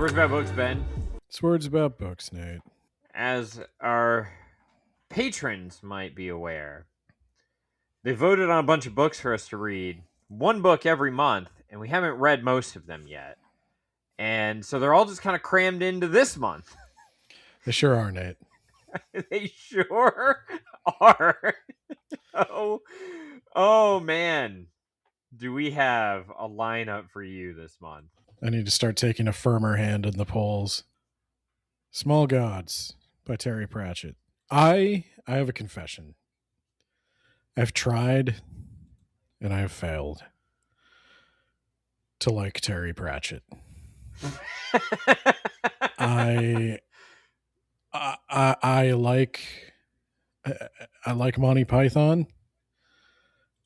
Words about books, Ben. It's words about books, Nate. As our patrons might be aware, they voted on a bunch of books for us to read. One book every month, and we haven't read most of them yet. And so they're all just kind of crammed into this month. They sure are, Nate. They sure are. oh man. Do we have a lineup for you this month? I need to start taking a firmer hand in the polls. Small Gods by Terry Pratchett. I have a confession. I've tried and I have failed to like Terry Pratchett. I like Monty Python.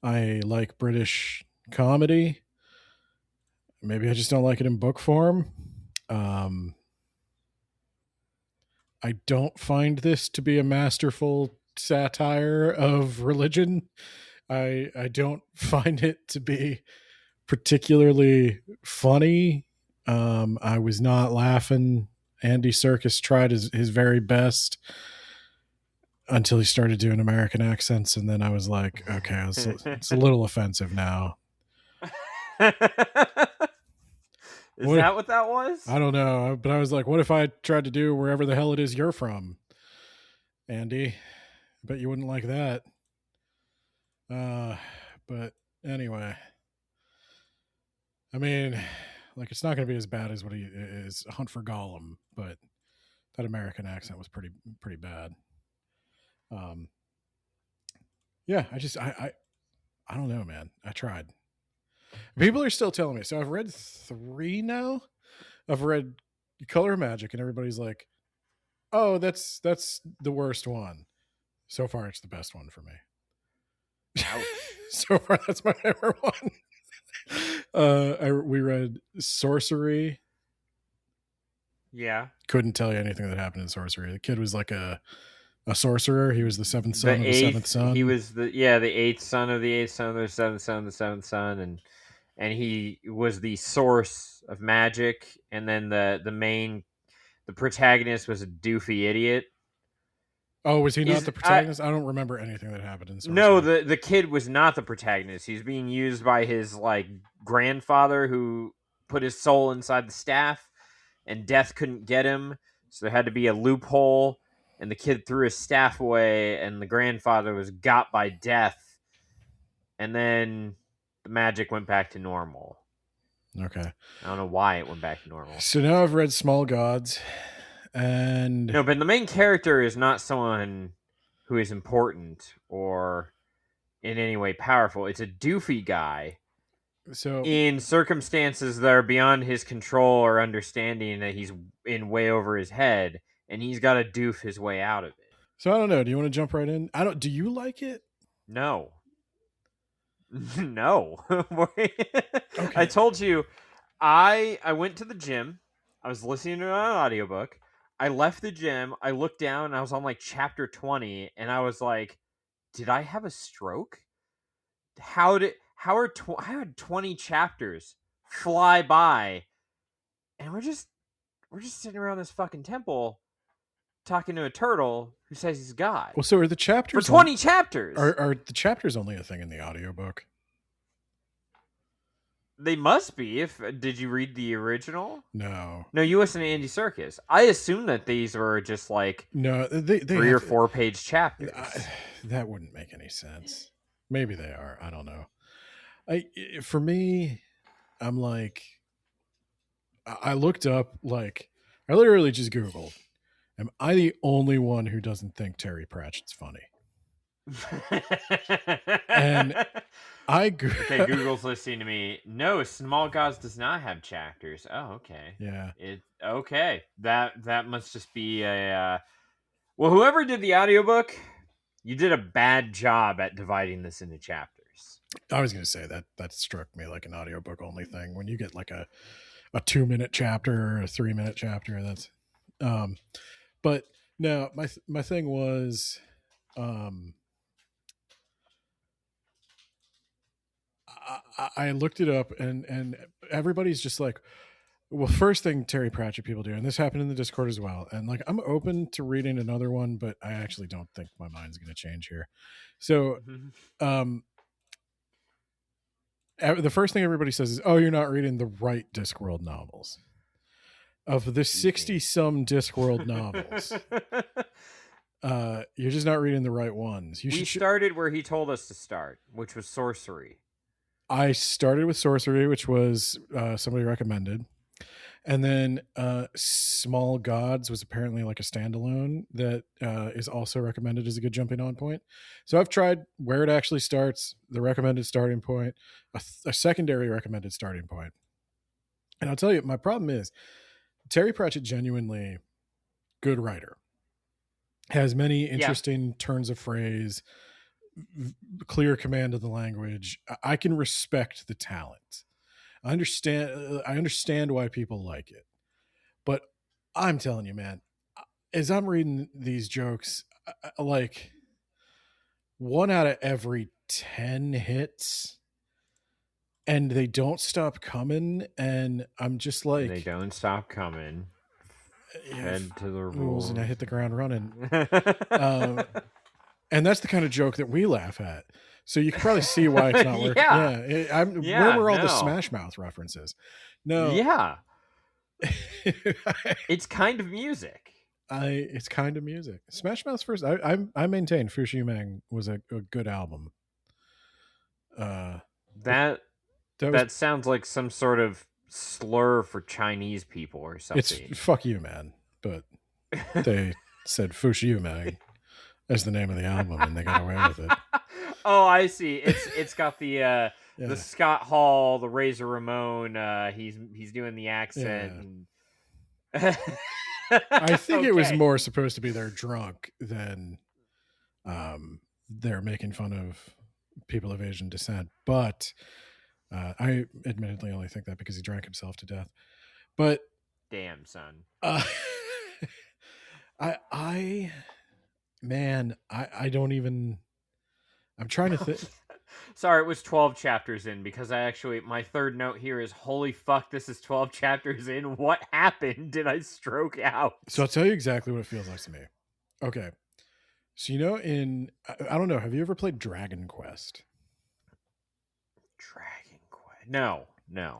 I like British comedy. Maybe I just don't like it in book form. I don't find this to be a masterful satire of religion. I don't find it to be particularly funny. I was not laughing. Andy Serkis tried his very best until he started doing American accents, and then I was like, okay, it's a little offensive now. Is that what that was? I don't know, but I was like, what if I tried to do wherever the hell it is you're from, Andy? I bet you wouldn't like that. But anyway, I mean, like, it's not going to be as bad as what he is Hunt for Gollum, but that American accent was pretty bad. Yeah, I don't know, man. I tried. People are still telling me. So I've read 3 now. I've read Color Magic, and everybody's like, "Oh, that's the worst one." So far, it's the best one for me. So far, that's my favorite one. We read Sorcery. Yeah. Couldn't tell you anything that happened in Sorcery. The kid was like a sorcerer. He was the seventh son of the seventh son. He was the 8th son of the 8th son of the 7th son of the 7th son, and he was the source of magic. And then the protagonist was a doofy idiot. Oh, was he not the protagonist? I don't remember anything that happened in Sorcery. No, the kid was not the protagonist. He's being used by his grandfather, who put his soul inside the staff, and death couldn't get him, so there had to be a loophole. And the kid threw his staff away, and the grandfather was got by death, and then the magic went back to normal. Okay. I don't know why it went back to normal. So now I've read Small Gods, and... No, but the main character is not someone who is important or in any way powerful. It's a doofy guy. So in circumstances that are beyond his control or understanding, that he's in way over his head, and he's got to doof his way out of it. So I don't know. Do you want to jump right in? Do you like it? No. No. Okay. I told you, I went to the gym. I was listening to an audiobook. I left the gym. I looked down, and I was on chapter 20, and I was like, did I have a stroke? How did 20 chapters fly by, and we're just sitting around this fucking temple talking to a turtle who says he's God. Well, so are the chapters for 20 chapters? Are the chapters only a thing in the audiobook? They must be. Did you read the original? No, you listen to Andy Serkis. I assume that these were just no, they 3 or 4 page chapters. That wouldn't make any sense. Maybe they are. I don't know. For me, I'm like, I looked up, I literally just Googled, am I the only one who doesn't think Terry Pratchett's funny? And okay, Google's listening to me. No, Small Gods does not have chapters. Oh, okay. Yeah. Okay. That must just be a well, whoever did the audiobook, you did a bad job at dividing this into chapters. I was going to say that struck me like an audiobook only thing. When you get a 2-minute chapter or a 3-minute chapter, that's but no, my thing was I looked it up, and everybody's just like, Well, first thing Terry Pratchett people do, and this happened in the Discord as well, and like I'm open to reading another one, but I actually don't think my mind's going to change here. So, um, the first thing everybody says is, "Oh, you're not reading the right Discworld novels." Of the 60 some Discworld novels, you're just not reading the right ones. We started where he told us to start, which was sorcery. I started with sorcery, which was somebody recommended. And then Small Gods was apparently like a standalone that is also recommended as a good jumping on point. So I've tried where it actually starts, the recommended starting point, a secondary recommended starting point. And I'll tell you, my problem is Terry Pratchett, genuinely good writer, has many interesting turns of phrase, clear command of the language. I can respect the talent. I understand why people like it. But I'm telling you, man, as I'm reading these jokes, like 1 out of every 10 hits, and they don't stop coming, and I'm just like, they don't stop coming. Head to the rules, and I hit the ground running. And that's the kind of joke that we laugh at. So you can probably see why it's not working. Where were all the Smash Mouth references? No. Yeah. It's kind of music. It's kind of music. Smash Mouth's first. I maintain Fushimang was a good album. That sounds like some sort of slur for Chinese people or something. It's fuck you, man. But they said Fushimang as the name of the album, and they got away with it. Oh, I see. It's got the the Scott Hall, the Razor Ramon. He's doing the accent. Yeah. And... I think it was more supposed to be they're drunk than they're making fun of people of Asian descent. But I admittedly only think that because he drank himself to death. But damn, son. I don't even. I'm trying to think. Sorry, it was 12 chapters in, because my third note here is, holy fuck, this is 12 chapters in. What happened? Did I stroke out? So I'll tell you exactly what it feels like to me. Okay. So, I don't know, have you ever played Dragon Quest? Dragon Quest? No.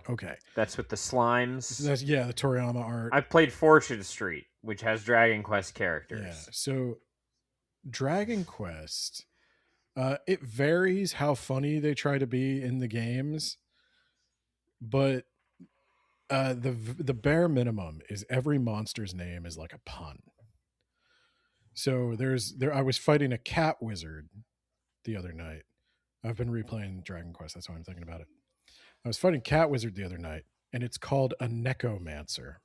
Okay. That's with the slimes? The Toriyama art. I've played Fortune Street, which has Dragon Quest characters. Yeah, so Dragon Quest... it varies how funny they try to be in the games, but the bare minimum is every monster's name is like a pun. So I was fighting a cat wizard the other night. I've been replaying Dragon Quest. That's why I'm thinking about it. I was fighting cat wizard the other night, and it's called a necromancer.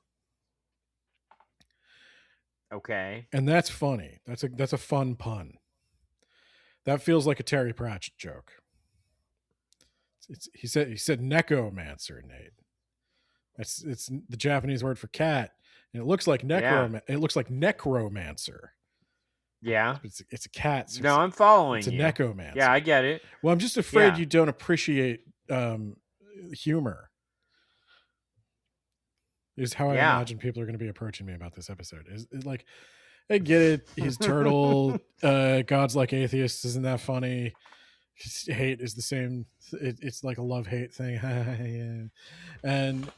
Okay. And that's funny. That's a fun pun. That feels like a Terry Pratchett joke. He said necromancer, Nate. It's the Japanese word for cat, and it looks like It looks like necromancer. Yeah, it's a cat. So no, I'm following. It's a necromancer. Yeah, I get it. Well, I'm just afraid you don't appreciate humor. Is how I imagine people are going to be approaching me about this episode. Is like, I get it. He's turtle. Gods like atheists. Isn't that funny? Hate is the same. It's like a love-hate thing. And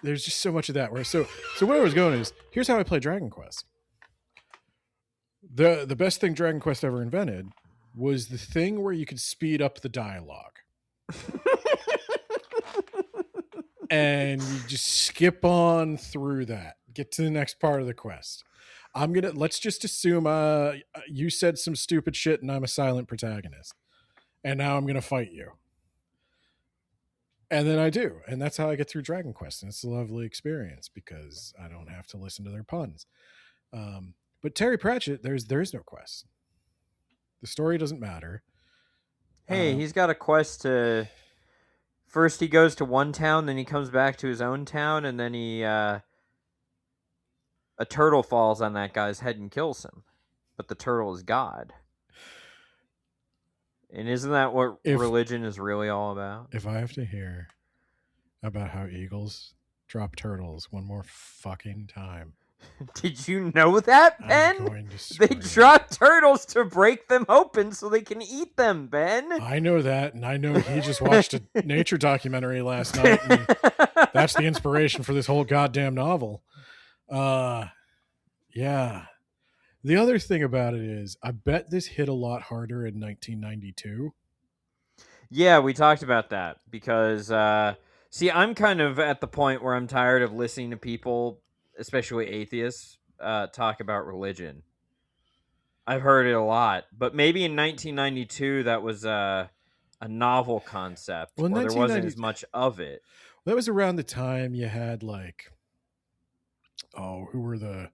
there's just so much of that. So where I was going is, here's how I play Dragon Quest. The best thing Dragon Quest ever invented was the thing where you could speed up the dialogue. And you just skip on through that. Get to the next part of the quest. Let's just assume you said some stupid shit and I'm a silent protagonist. And now I'm going to fight you. And then I do. And that's how I get through Dragon Quest. And it's a lovely experience because I don't have to listen to their puns. But Terry Pratchett, there is no quest. The story doesn't matter. Hey, he's got a quest to... First he goes to one town, then he comes back to his own town, and then a turtle falls on that guy's head and kills him. But the turtle is God. And isn't that what religion is really all about? If I have to hear about how eagles drop turtles one more fucking time. Did you know that, Ben? I'm going to They scream. draw turtles to break them open so they can eat them, Ben. I know that, and I know he just watched a nature documentary last night, and that's the inspiration for this whole goddamn novel. Yeah. The other thing about it is, I bet this hit a lot harder in 1992. Yeah, we talked about that because, see, I'm kind of at the point where I'm tired of listening to people, especially atheists, talk about religion. I've heard it a lot, but maybe in 1992 that was a novel concept, Well, in or there wasn't 1990, as much of it. that was around the time you had like, who were the?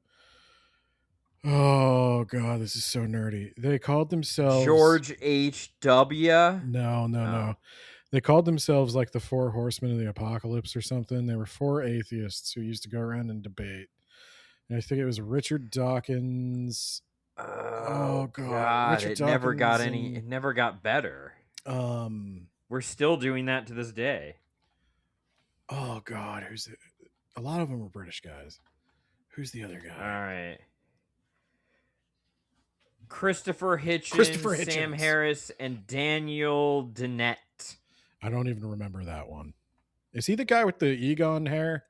Oh god, this is so nerdy. They called themselves George H.W. No. They called themselves like the Four Horsemen of the Apocalypse or something. They were four atheists who used to go around and debate. And I think it was Richard Dawkins. Oh god, Richard it never got Dawkins any. It never got better. We're still doing that to this day. Oh god, who's the, a lot of them were British guys. Who's the other guy? All right. Christopher Hitchens, Sam Harris, and Daniel Dennett. I don't even remember that one. Is he the guy with the Egon hair?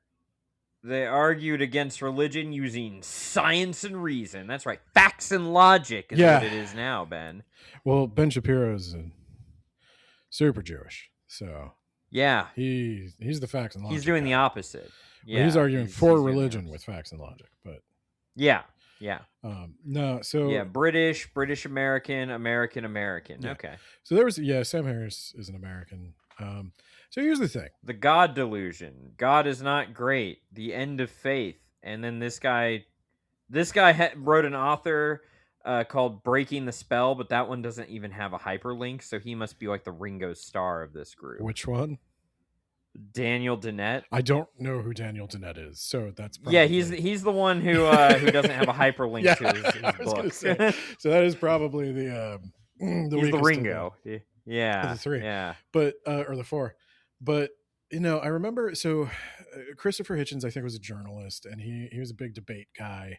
They argued against religion using science and reason. That's right. Facts and logic is what it is now, Ben. Well, Ben Shapiro is super Jewish. So yeah, he's the facts and logic. He's doing the opposite. Yeah, well, he's arguing for religion with facts and logic. But yeah. No, so yeah, British American. Yeah. Okay. So there was Sam Harris is an American. So here's the thing: the God delusion. God is not great. The end of faith. And then this guy wrote an author called Breaking the Spell, but that one doesn't even have a hyperlink, so he must be like the Ringo Starr of this group. Which one? Daniel Dennett. I don't know who Daniel Dennett is, so that's probably... yeah. He's the one who doesn't have a hyperlink to his book. Say, so that is probably the he's the Ringo. Yeah, the three. Yeah, but or the four. But I remember. So Christopher Hitchens, I think, was a journalist, and he was a big debate guy.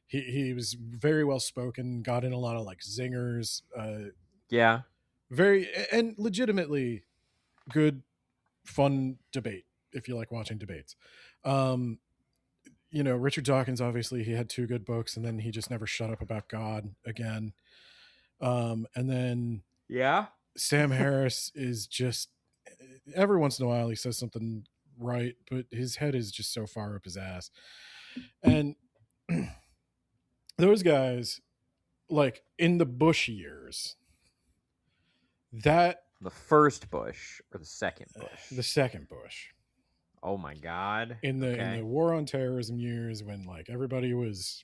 He was very well spoken. Got in a lot of like zingers. Yeah, very and legitimately good. Fun debate if you like watching debates. Richard Dawkins, obviously he had two good books, and then he just never shut up about God again. And then Sam Harris is just every once in a while he says something right, but his head is just so far up his ass. And those guys, like in the Bush years, that the first Bush or the second Bush? The second Bush. Oh my God! In the war on terrorism years, when like everybody was,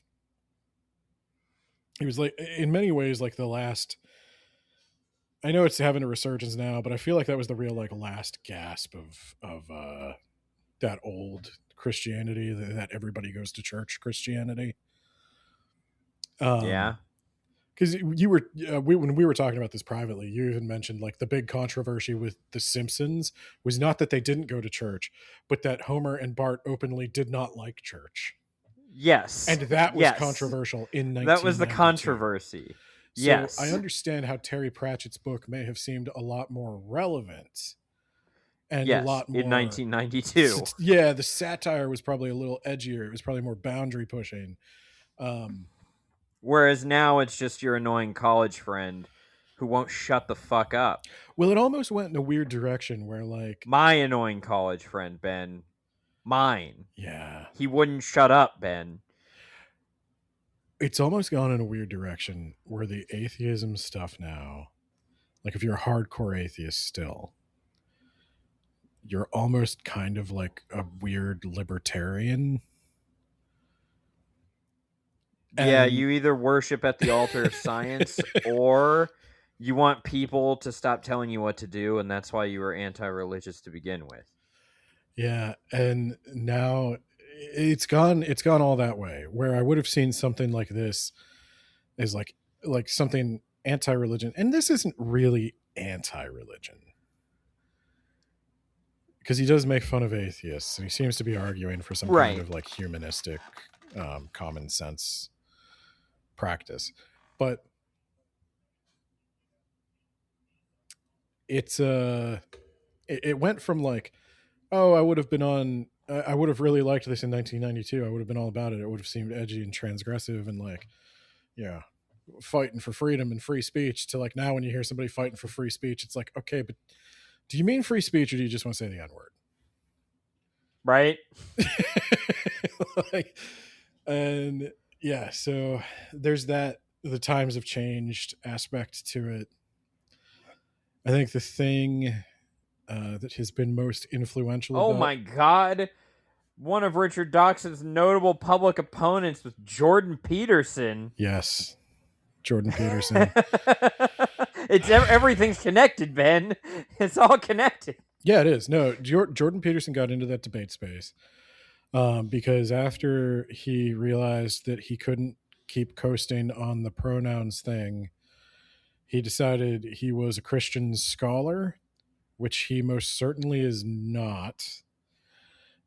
he was like in many ways like the last. I know it's having a resurgence now, but I feel like that was the real like last gasp of that old Christianity that everybody goes to church Christianity. Yeah. Because you were when we were talking about this privately, you even mentioned like the big controversy with The Simpsons was not that they didn't go to church, but that Homer and Bart openly did not like church. Yes, and that was controversial in 1992. That was the controversy. So yes, I understand how Terry Pratchett's book may have seemed a lot more relevant, and a lot more in 1992. Yeah, the satire was probably a little edgier. It was probably more boundary pushing. Whereas now it's just your annoying college friend who won't shut the fuck up. Well, it almost went in a weird direction where like... My annoying college friend, Ben. Mine. Yeah. He wouldn't shut up, Ben. It's almost gone in a weird direction where the atheism stuff now, like if you're a hardcore atheist still, you're almost kind of like a weird libertarian. Yeah, you either worship at the altar of science or you want people to stop telling you what to do, and that's why you were anti-religious to begin with. Yeah, and now it's gone all that way, where I would have seen something like this as like something anti-religion, and this isn't really anti-religion. because he does make fun of atheists, and he seems to be arguing for some kind Right. of like humanistic, common sense practice. But it's it went from like, oh, I would have been on. I would have really liked this in 1992. I would have been all about it. It would have seemed edgy and transgressive and like, yeah, fighting for freedom and free speech. To like now, when you hear somebody fighting for free speech, it's like, okay, but do you mean free speech or do you just want to say the N word? Right. Like, and yeah, so there's that. The times have changed aspect to it. I think the thing that has been most influential Oh about, my God. One of Richard Dawson's notable public opponents was Jordan Peterson. yes, Jordan Peterson. Everything's connected, Ben. It's all connected. Yeah, it is. No, Jordan Peterson got into that debate space because after he realized that he couldn't keep coasting on the pronouns thing, he decided he was a Christian scholar, which he most certainly is not.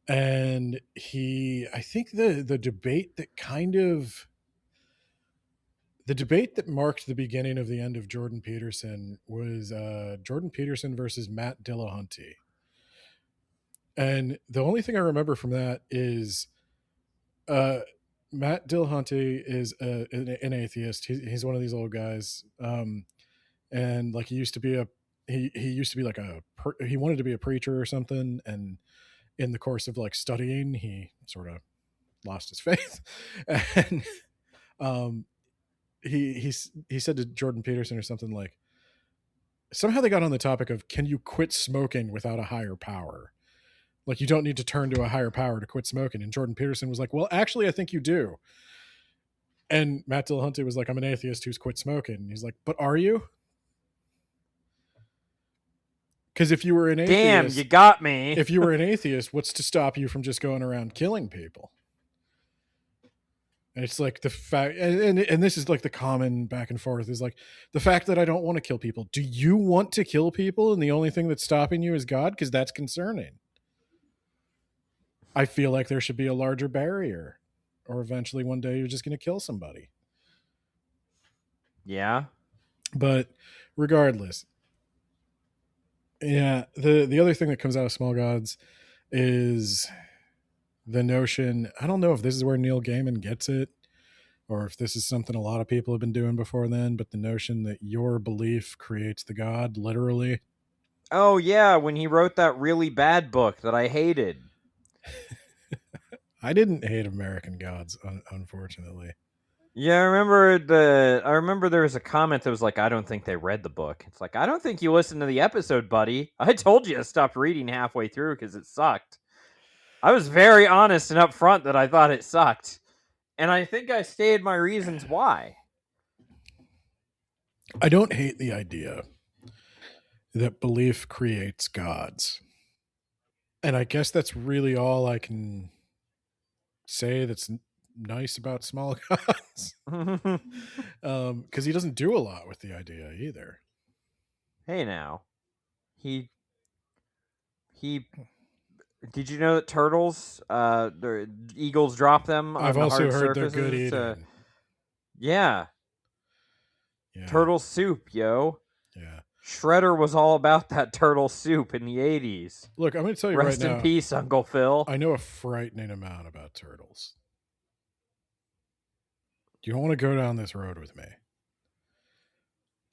And I think the debate that marked the beginning of the end of Jordan Peterson was Jordan Peterson versus Matt Dillahunty. And the only thing I remember from that is uh, Matt Dillahunty is an atheist. He's one of these old guys, and like he used to be he used to be like he wanted to be a preacher or something, and in the course of like studying, he sort of lost his faith, and um, he said to Jordan Peterson or something like, somehow they got on the topic of, can you quit smoking without a higher power? Like, you don't need to turn to a higher power to quit smoking. And Jordan Peterson was like, well, actually, I think you do. And Matt Dillahunty was like, I'm an atheist who's quit smoking. And he's like, but are you? Because if you were an atheist, damn, you got me. If you were an atheist, what's to stop you from just going around killing people? And it's like the fact, and this is like the common back and forth is like the fact that I don't want to kill people. Do you want to kill people? And the only thing that's stopping you is God? Because that's concerning. I feel like there should be a larger barrier, or eventually one day you're just going to kill somebody. Yeah. But regardless, yeah, the other thing that comes out of Small Gods is the notion, I don't know if this is where Neil Gaiman gets it, or if this is something a lot of people have been doing before then, but the notion that your belief creates the God, literally. Oh, yeah, when he wrote that really bad book that I hated. I didn't hate American Gods, unfortunately. Yeah, I remember there was a comment that was like, I don't think they read the book. It's like, I don't think you listened to the episode, buddy. I told you to stop reading halfway through because it sucked. I was very honest and upfront that I thought it sucked. And I think I stated my reasons why. I don't hate the idea that belief creates gods. And I guess that's really all I can say that's nice about Small Gods. Because he doesn't do a lot with the idea either. Hey now. He did you know that turtles, the eagles drop them on I've the also hard heard they're surfaces? good eating. Yeah. Turtle soup, yo. Yeah. Shredder was all about that turtle soup in the 80s. Look, I'm going to tell you Rest right now. in peace, Uncle Phil. I know a frightening amount about turtles. You don't want to go down this road with me.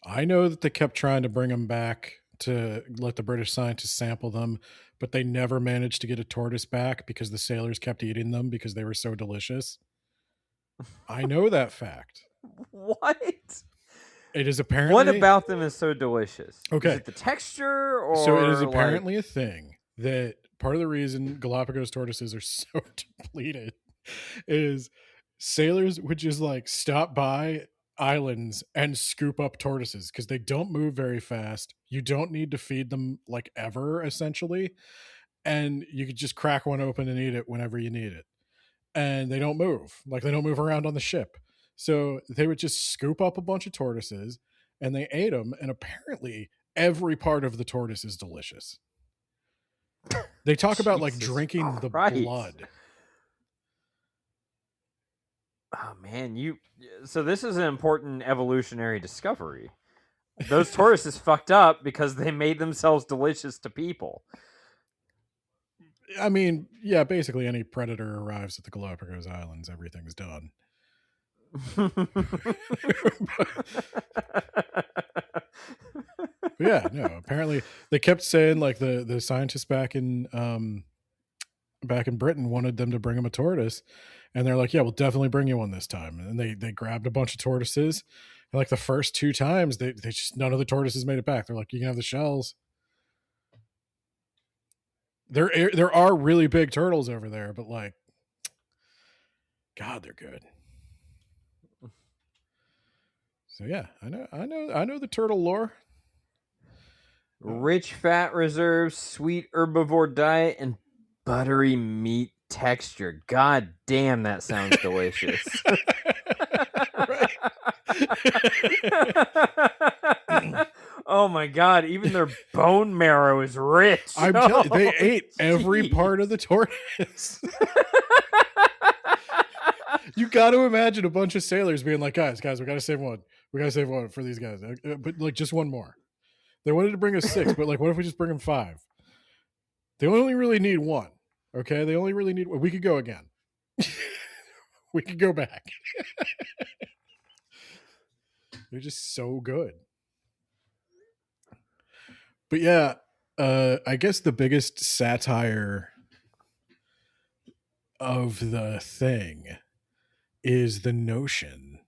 I know that they kept trying to bring them back to let the British scientists sample them, but they never managed to get a tortoise back because the sailors kept eating them because they were so delicious. I know that fact. What? It is apparently... What about them is so delicious? Okay. Is it the texture or... So it is apparently a thing that part of the reason Galapagos tortoises are so depleted is sailors would just like stop by islands and scoop up tortoises because they don't move very fast. You don't need to feed them like ever, essentially. And you could just crack one open and eat it whenever you need it. And they don't move. Like they don't move around on the ship. So they would just scoop up a bunch of tortoises and they ate them. And apparently every part of the tortoise is delicious. They talk about like Jesus drinking the Christ. blood. Oh man, so this is an important evolutionary discovery. Those tortoises fucked up because they made themselves delicious to people. I mean, yeah, basically any predator arrives at the Galapagos Islands, everything's done. Yeah, no, apparently they kept saying like the scientists back in Britain wanted them to bring them a tortoise, and they're like, yeah, we'll definitely bring you one this time. And they grabbed a bunch of tortoises, and like the first 2 times they just, none of the tortoises made it back. They're like, you can have the shells. There are really big turtles over there, but like, God, they're good. So yeah, I know the turtle lore. Rich fat reserves, sweet herbivore diet, and buttery meat texture. God damn, that sounds delicious. Oh my god, even their bone marrow is rich. I'm telling you, they ate every part of the tortoise. You got to imagine a bunch of sailors being like, guys, we got to save one. We got to save one for these guys. But like just one more. They wanted to bring us 6, but like, what if we just bring them 5? They only really need 1. Okay. They only really need, we could go again. We could go back. They're just so good. But yeah, I guess the biggest satire of the thing is the notion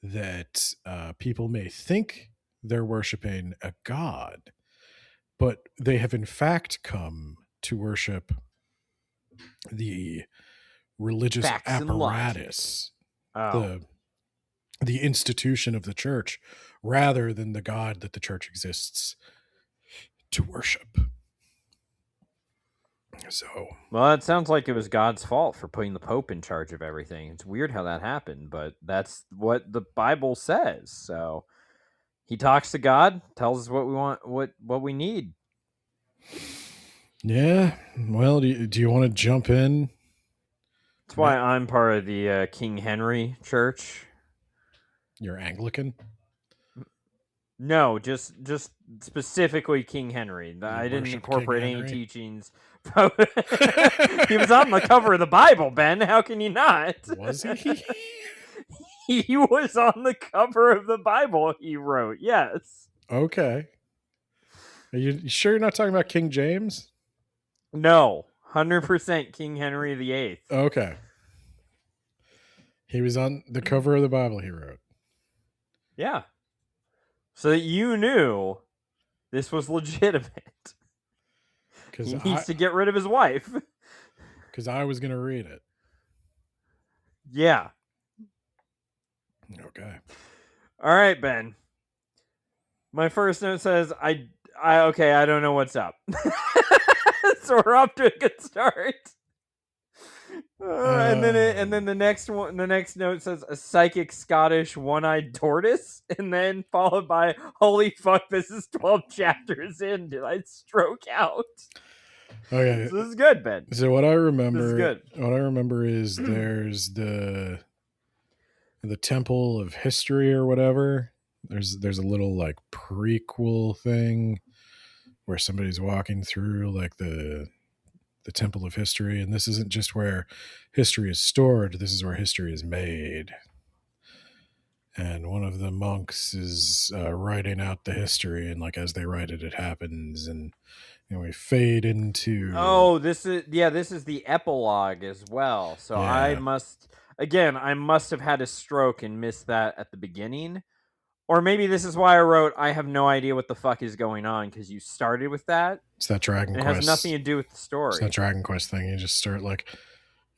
that people may think they're worshiping a god, but they have in fact come to worship the religious Facts and apparatus, oh. the institution of the church, rather than the God that the church exists to worship. So, well, it sounds like it was God's fault for putting the Pope in charge of everything. It's weird how that happened, but that's what the Bible says. So he talks to God, tells us what we want, what we need. Yeah. Well, do you want to jump in? That's why I'm part of the King Henry Church. You're Anglican? No, just specifically King Henry. I didn't incorporate any teachings. He was on the cover of the Bible, Ben. How can you not? Was he? He was on the cover of the Bible he wrote, yes. Okay. Are you sure you're not talking about King James? No, 100% King Henry VIII. Okay. He was on the cover of the Bible he wrote. Yeah. So that you knew this was legitimate. He needs to get rid of his wife. Because I was going to read it. Yeah. Okay. All right, Ben. My first note says, I don't know what's up. So we're off to a good start. And then the next note says a psychic Scottish one-eyed tortoise, and then followed by holy fuck, this is 12 chapters in. Did I stroke out? Okay, so this is good, Ben. So what I remember, this is good. What I remember is there's the Temple of History or whatever. There's a little like prequel thing where somebody's walking through like the Temple of History, and this isn't just where history is stored, this is where history is made. And one of the monks is writing out the history, and like as they write it, it happens, and we fade into. Oh, this is the epilogue as well. So yeah. I must have had a stroke and missed that at the beginning. Or maybe this is why I wrote, I have no idea what the fuck is going on, because you started with that. It's that Dragon Quest. It has nothing to do with the story. It's that Dragon Quest thing. You just start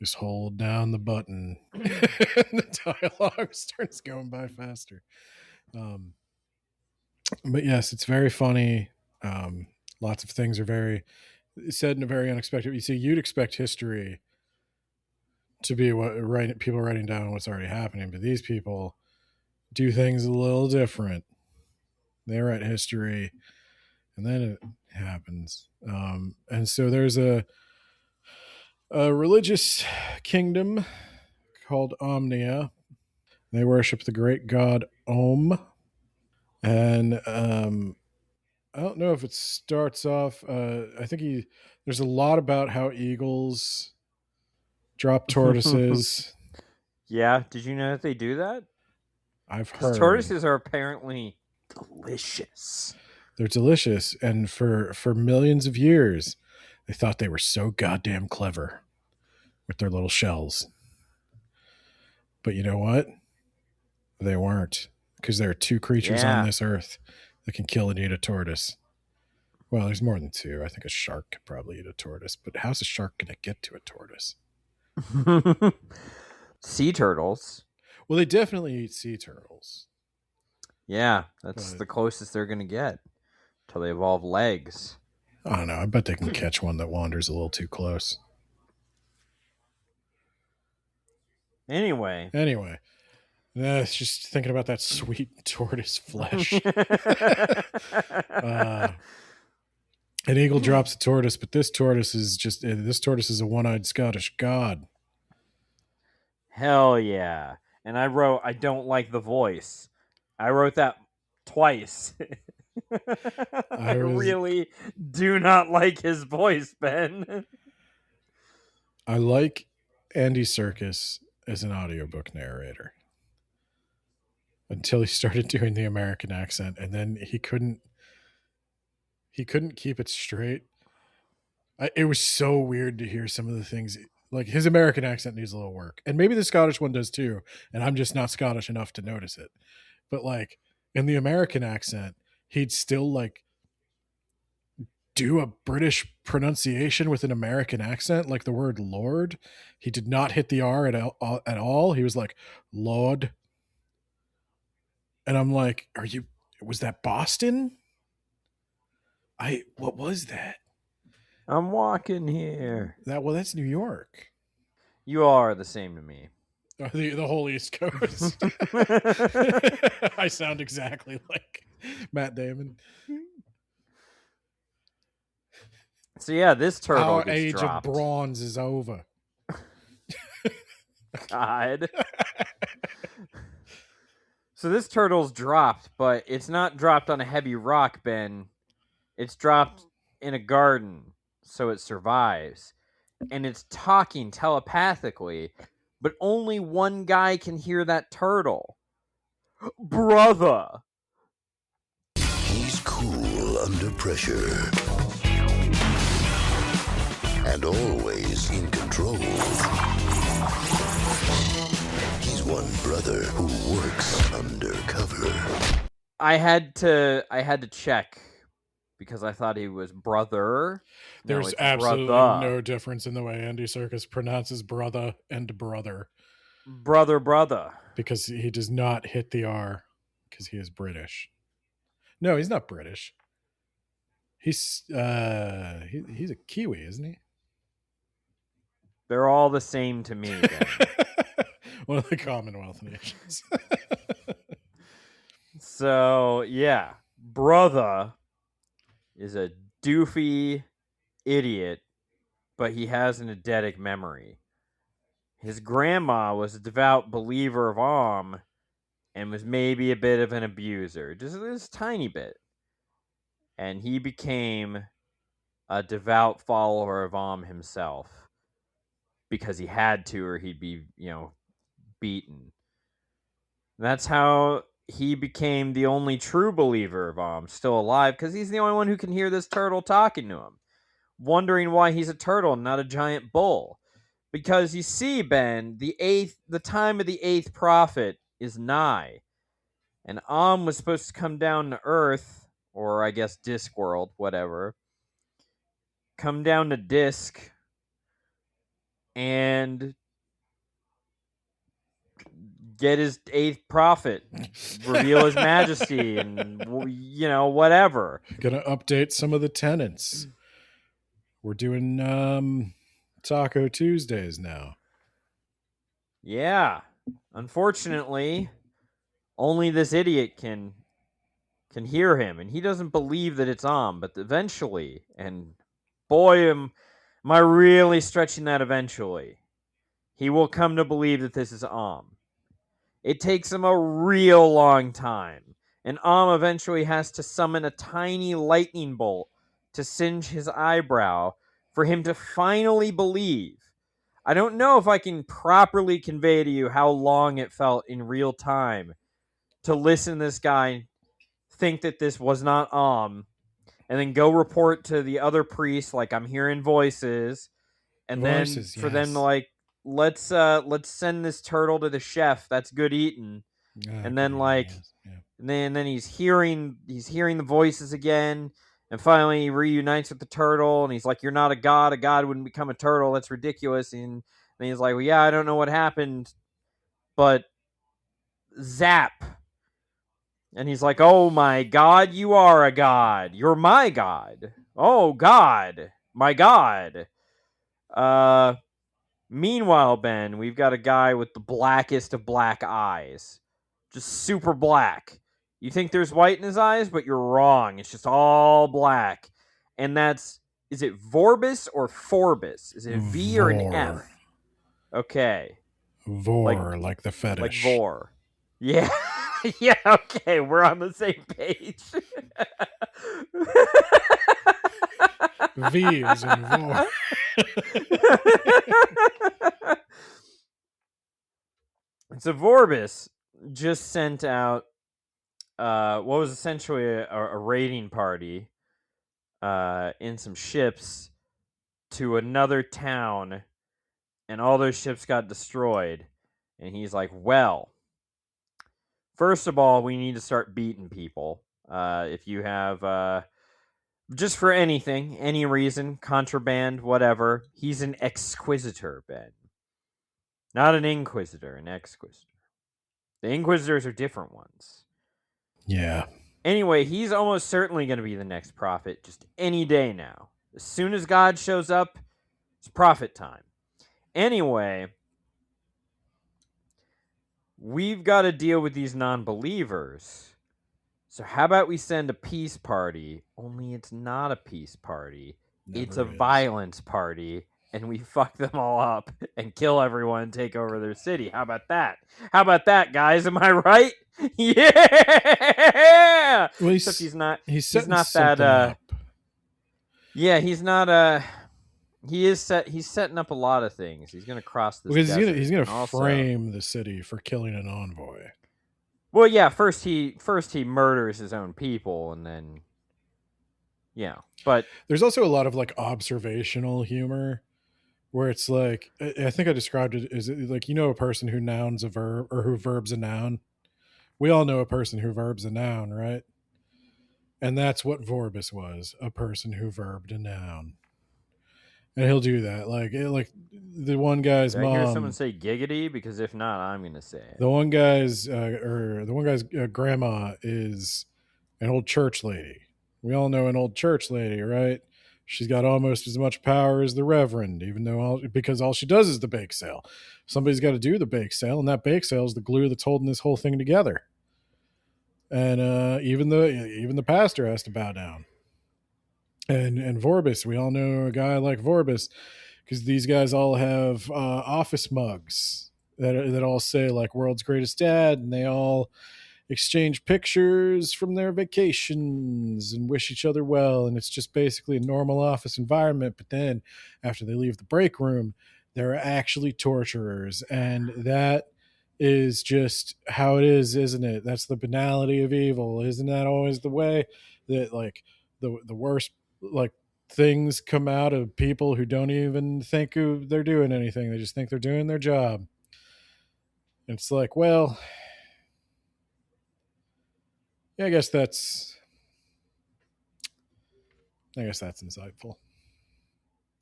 just hold down the button. And the dialogue starts going by faster. But yes, it's very funny. Lots of things are said in a very unexpected. You see, you'd expect history to be people writing down what's already happening, but these people do things a little different. They write history And then it happens. And so there's a religious kingdom called Omnia. They worship the great god Om. And I don't know if it starts off. I think there's a lot about how eagles drop tortoises. Yeah, did you know that they do that? I've Because heard tortoises are apparently delicious. they're delicious, and for millions of years, they thought they were so goddamn clever with their little shells. But you know what? They weren't, because there are two creatures on Yeah. this earth that can kill and eat a tortoise. Well, there's more than two. I think a shark could probably eat a tortoise, but how's a shark going to get to a tortoise? Sea turtles. Well, they definitely eat sea turtles. Yeah, that's But the closest they're going to get till they evolve legs. I don't know. I bet they can catch one that wanders a little too close. Anyway. It's just thinking about that sweet tortoise flesh. An eagle drops a tortoise, but this tortoise is a one-eyed Scottish god. Hell yeah. And I don't like the voice. I wrote that twice. I really do not like his voice, Ben. I like Andy Serkis as an audiobook narrator until he started doing the American accent, and then he couldn't keep it straight. It was so weird to hear some of the things. Like, his American accent needs a little work, and maybe the Scottish one does too, and I'm just not Scottish enough to notice it. But like, in the American accent, he'd still like do a British pronunciation with an American accent, like the word Lord. He did not hit the R at all. He was like, Lord. And I'm like, was that Boston? What was that? I'm walking here. That's New York. You are the same to me. The whole East Coast. I sound exactly like Matt Damon. So yeah, this turtle Our gets age dropped. of bronze is over. God. So this turtle's dropped, but it's not dropped on a heavy rock, Ben. It's dropped in a garden, so it survives. And it's talking telepathically, but only one guy can hear that turtle. Brother! He's cool under pressure and always in control. He's one brother who works undercover. I had to check because I thought he was brother. There's absolutely no difference in the way Andy Serkis pronounces brother and brother. Brother. Because he does not hit the R because he is British. No, he's not British. He's he's a Kiwi, isn't he? They're all the same to me. One of the Commonwealth nations. So, yeah. Brother is a doofy idiot, but he has an eidetic memory. His grandma was a devout believer of Om and was maybe a bit of an abuser. Just this tiny bit. And he became a devout follower of Om himself because he had to, or he'd be, beaten. And that's how he became the only true believer of Om still alive, because he's the only one who can hear this turtle talking to him, wondering why he's a turtle and not a giant bull. Because you see, Ben, the time of the eighth prophet is nigh, and Om was supposed to come down to Earth, or I guess Discworld, whatever, come down to Disc and get his eighth prophet, reveal his majesty, and whatever. Gonna update some of the tenants. We're doing Taco Tuesdays now. Yeah. Unfortunately, only this idiot can can hear him, and he doesn't believe that it's but eventually, and boy, am I really stretching that eventually, he will come to believe that this is It takes him a real long time, and eventually has to summon a tiny lightning bolt to singe his eyebrow for him to finally believe. I don't know if I can properly convey to you how long it felt in real time to listen to this guy think that this was not and then go report to the other priests like I'm hearing voices, and then for them to like let's send this turtle to the chef. That's good eating. And then like and then he's hearing the voices again, and finally he reunites with the turtle, and he's like, "You're not a god. A god wouldn't become a turtle. That's ridiculous." And then he's like, "Well, yeah, I don't know what happened, but zap." And he's like, "Oh my god, you are a god. You're my god. Oh god, my god." Meanwhile, Ben, we've got a guy with the blackest of black eyes. Just super black. You think there's white in his eyes, but you're wrong. It's just all black. And is it Vorbis or Forbis? Is it a V or an F? Okay. Vor, like the fetish. Like Vor. Yeah. Yeah, okay, we're on the same page. V is in Vor. So Vorbis just sent out what was essentially a raiding party in some ships to another town, and all those ships got destroyed. And he's like, well, first of all, we need to start beating people. If you have just for anything, any reason, contraband, whatever, he's an exquisitor, Ben. Not an inquisitor, an exquisitor. The inquisitors are different ones. Yeah. Anyway, he's almost certainly going to be the next prophet just any day now. As soon as God shows up, it's prophet time. Anyway, we've got to deal with these non-believers. So how about we send a peace party? Only it's not a peace party. It's a violence party. And we fuck them all up and kill everyone and take over their city. How about that? How about that, guys? Am I right? Yeah. Well, except he's not that. Up. Yeah, he's not. He's setting up a lot of things. He's going to cross this. Because he's gonna frame the city for killing an envoy. Well, yeah. First he murders his own people, and then But there's also a lot of like observational humor. Where it's like, I think I described it as like, a person who nouns a verb or who verbs a noun. We all know a person who verbs a noun, right? And that's what Vorbis was, a person who verbed a noun. And he'll do that. Like the one guy's mom. I hear someone say giggity? Because if not, I'm going to say it. The one guy's grandma is an old church lady. We all know an old church lady, right? She's got almost as much power as the Reverend, because all she does is the bake sale. Somebody's got to do the bake sale, and that bake sale is the glue that's holding this whole thing together. And even the pastor has to bow down. And Vorbis, we all know a guy like Vorbis, because these guys all have office mugs that all say like "World's Greatest Dad," and they all exchange pictures from their vacations and wish each other well, and it's just basically a normal office environment. But then after they leave the break room, they're actually torturers, and that is just how it is, isn't it? That's the banality of evil. Isn't that always the way that like the worst like things come out of people who don't even think they're doing anything? They just think they're doing their job. It's like, well, yeah, I guess that's insightful.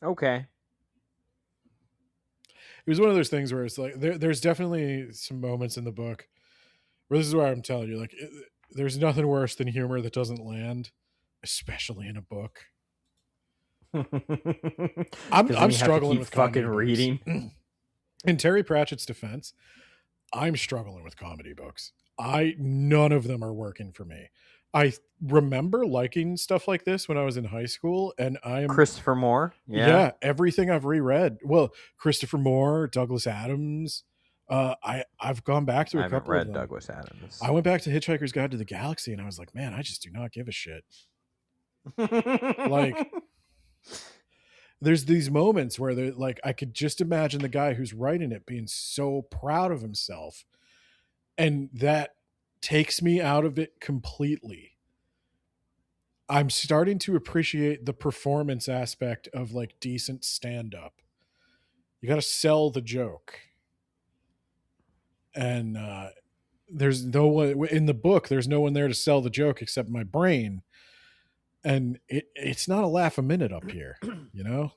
Okay. It was one of those things where it's like there's definitely some moments in the book where this is where I'm telling you, like, there's nothing worse than humor that doesn't land, especially in a book. I'm struggling with fucking reading. In Terry Pratchett's defense, I'm struggling with comedy books. None of them are working for me. I remember liking stuff like this when I was in high school, and Christopher Moore. yeah, everything I've reread. Well, Christopher Moore, Douglas Adams. I've gone back to I a haven't couple of read them. Douglas Adams. I went back to Hitchhiker's Guide to the Galaxy, and I was like, man, I just do not give a shit. Like, there's these moments where they're like, I could just imagine the guy who's writing it being so proud of himself, and that takes me out of it completely. I'm starting to appreciate the performance aspect of like decent stand-up. You got to sell the joke. And there's no one in the book, there's no one there to sell the joke except my brain. And it's not a laugh a minute up here, you know?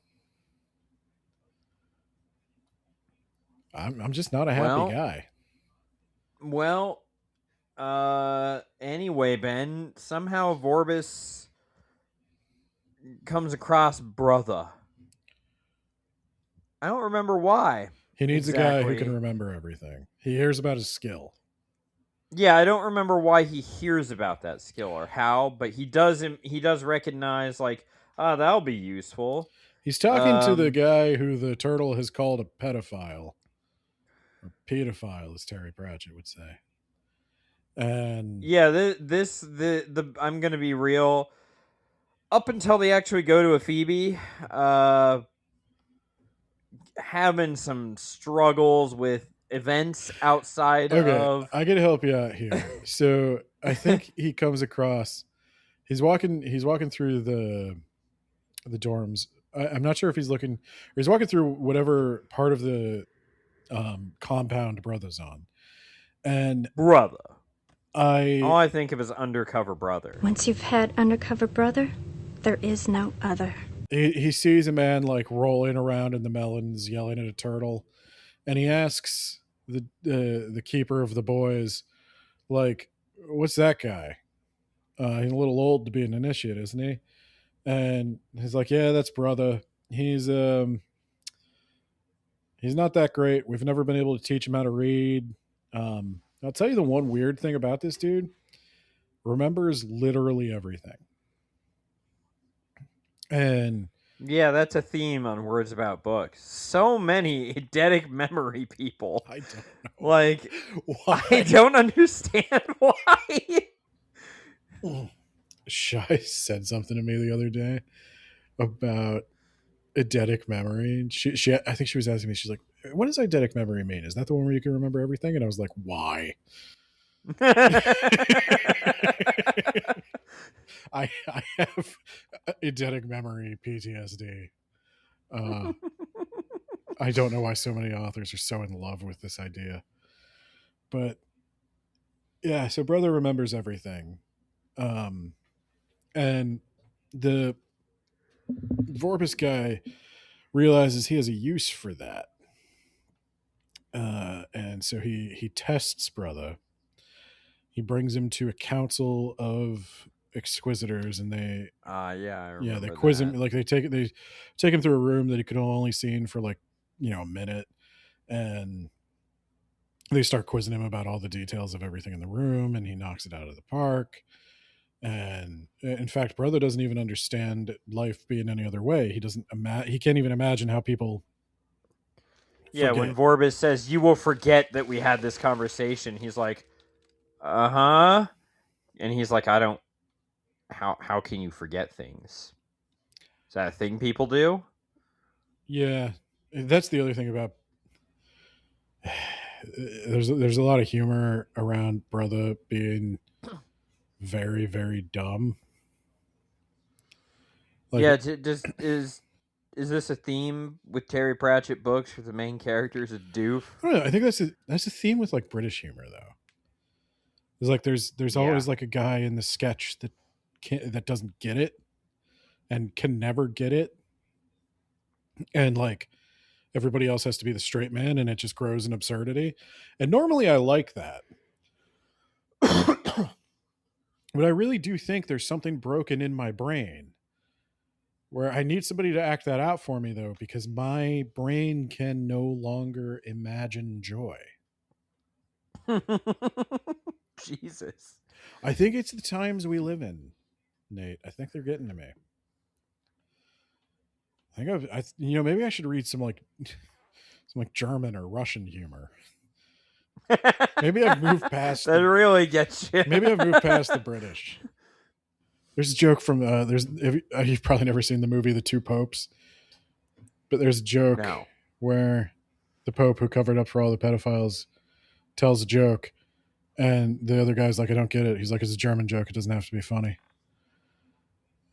I'm just not a happy guy. Well, anyway, Ben, somehow Vorbis comes across brother. I don't remember why. He needs a guy who can remember everything. He hears about his skill. Yeah, I don't remember why he hears about that skill or how, but he does recognize, like, oh, that'll be useful. He's talking to the guy who the turtle has called a pedophile. Or pedophile, as Terry Pratchett would say. And yeah, I'm gonna be real. Up until they actually go to a Phoebe, having some struggles with events outside of. I can help you out here. So I think he comes across. He's walking through the dorms. I'm not sure if he's looking. Or he's walking through whatever part of the compound brother's on, and brother. All I think of is undercover brother. Once you've had undercover brother, there is no other. He sees a man like rolling around in the melons, yelling at a turtle, and he asks the keeper of the boys, like, "What's that guy? He's a little old to be an initiate, isn't he?" And he's like, "Yeah, that's brother. He's not that great. We've never been able to teach him how to read. I'll tell you the one weird thing about this dude. Remembers literally everything." And yeah, that's a theme on Words About Books. So many eidetic memory people. I don't know. Like, why? I don't understand why. Shy said something to me the other day about eidetic memory. And she I think she was asking me, she's like, what does eidetic memory mean? Is that the one where you can remember everything? And I was like, why? I have eidetic memory PTSD. I don't know why so many authors are so in love with this idea. But yeah, so brother remembers everything. And the Vorbis guy realizes he has a use for that. And so he tests brother. He brings him to a council of exquisitors, and they they quiz him. Like they take him through a room that he could only seen for like a minute, and they start quizzing him about all the details of everything in the room, and he knocks it out of the park. And in fact, brother doesn't even understand life being any other way. He doesn't he can't even imagine how people forget. When Vorbis says, "You will forget that we had this conversation," he's like, "Uh-huh." And he's like, "I don't how can you forget things? Is that a thing people do?" Yeah. That's the other thing about there's a lot of humor around brother being very, very dumb. Like, yeah, is this a theme with Terry Pratchett books where the main character is a doof? I don't know. I think that's a theme with like British humor though. There's like there's always like a guy in the sketch that doesn't get it and can never get it, and like everybody else has to be the straight man, and it just grows in absurdity. And normally I like that. But I really do think there's something broken in my brain where I need somebody to act that out for me, though, because my brain can no longer imagine joy. Jesus. I think it's the times we live in, Nate. I think they're getting to me. I think maybe I should read some like German or Russian humor. Maybe I've moved past. That really gets you. Maybe I've moved past the British. There's a joke from you've probably never seen the movie The Two Popes, but there's a joke where the Pope who covered up for all the pedophiles tells a joke, and the other guy's like, I don't get it. He's like, it's a German joke. It doesn't have to be funny.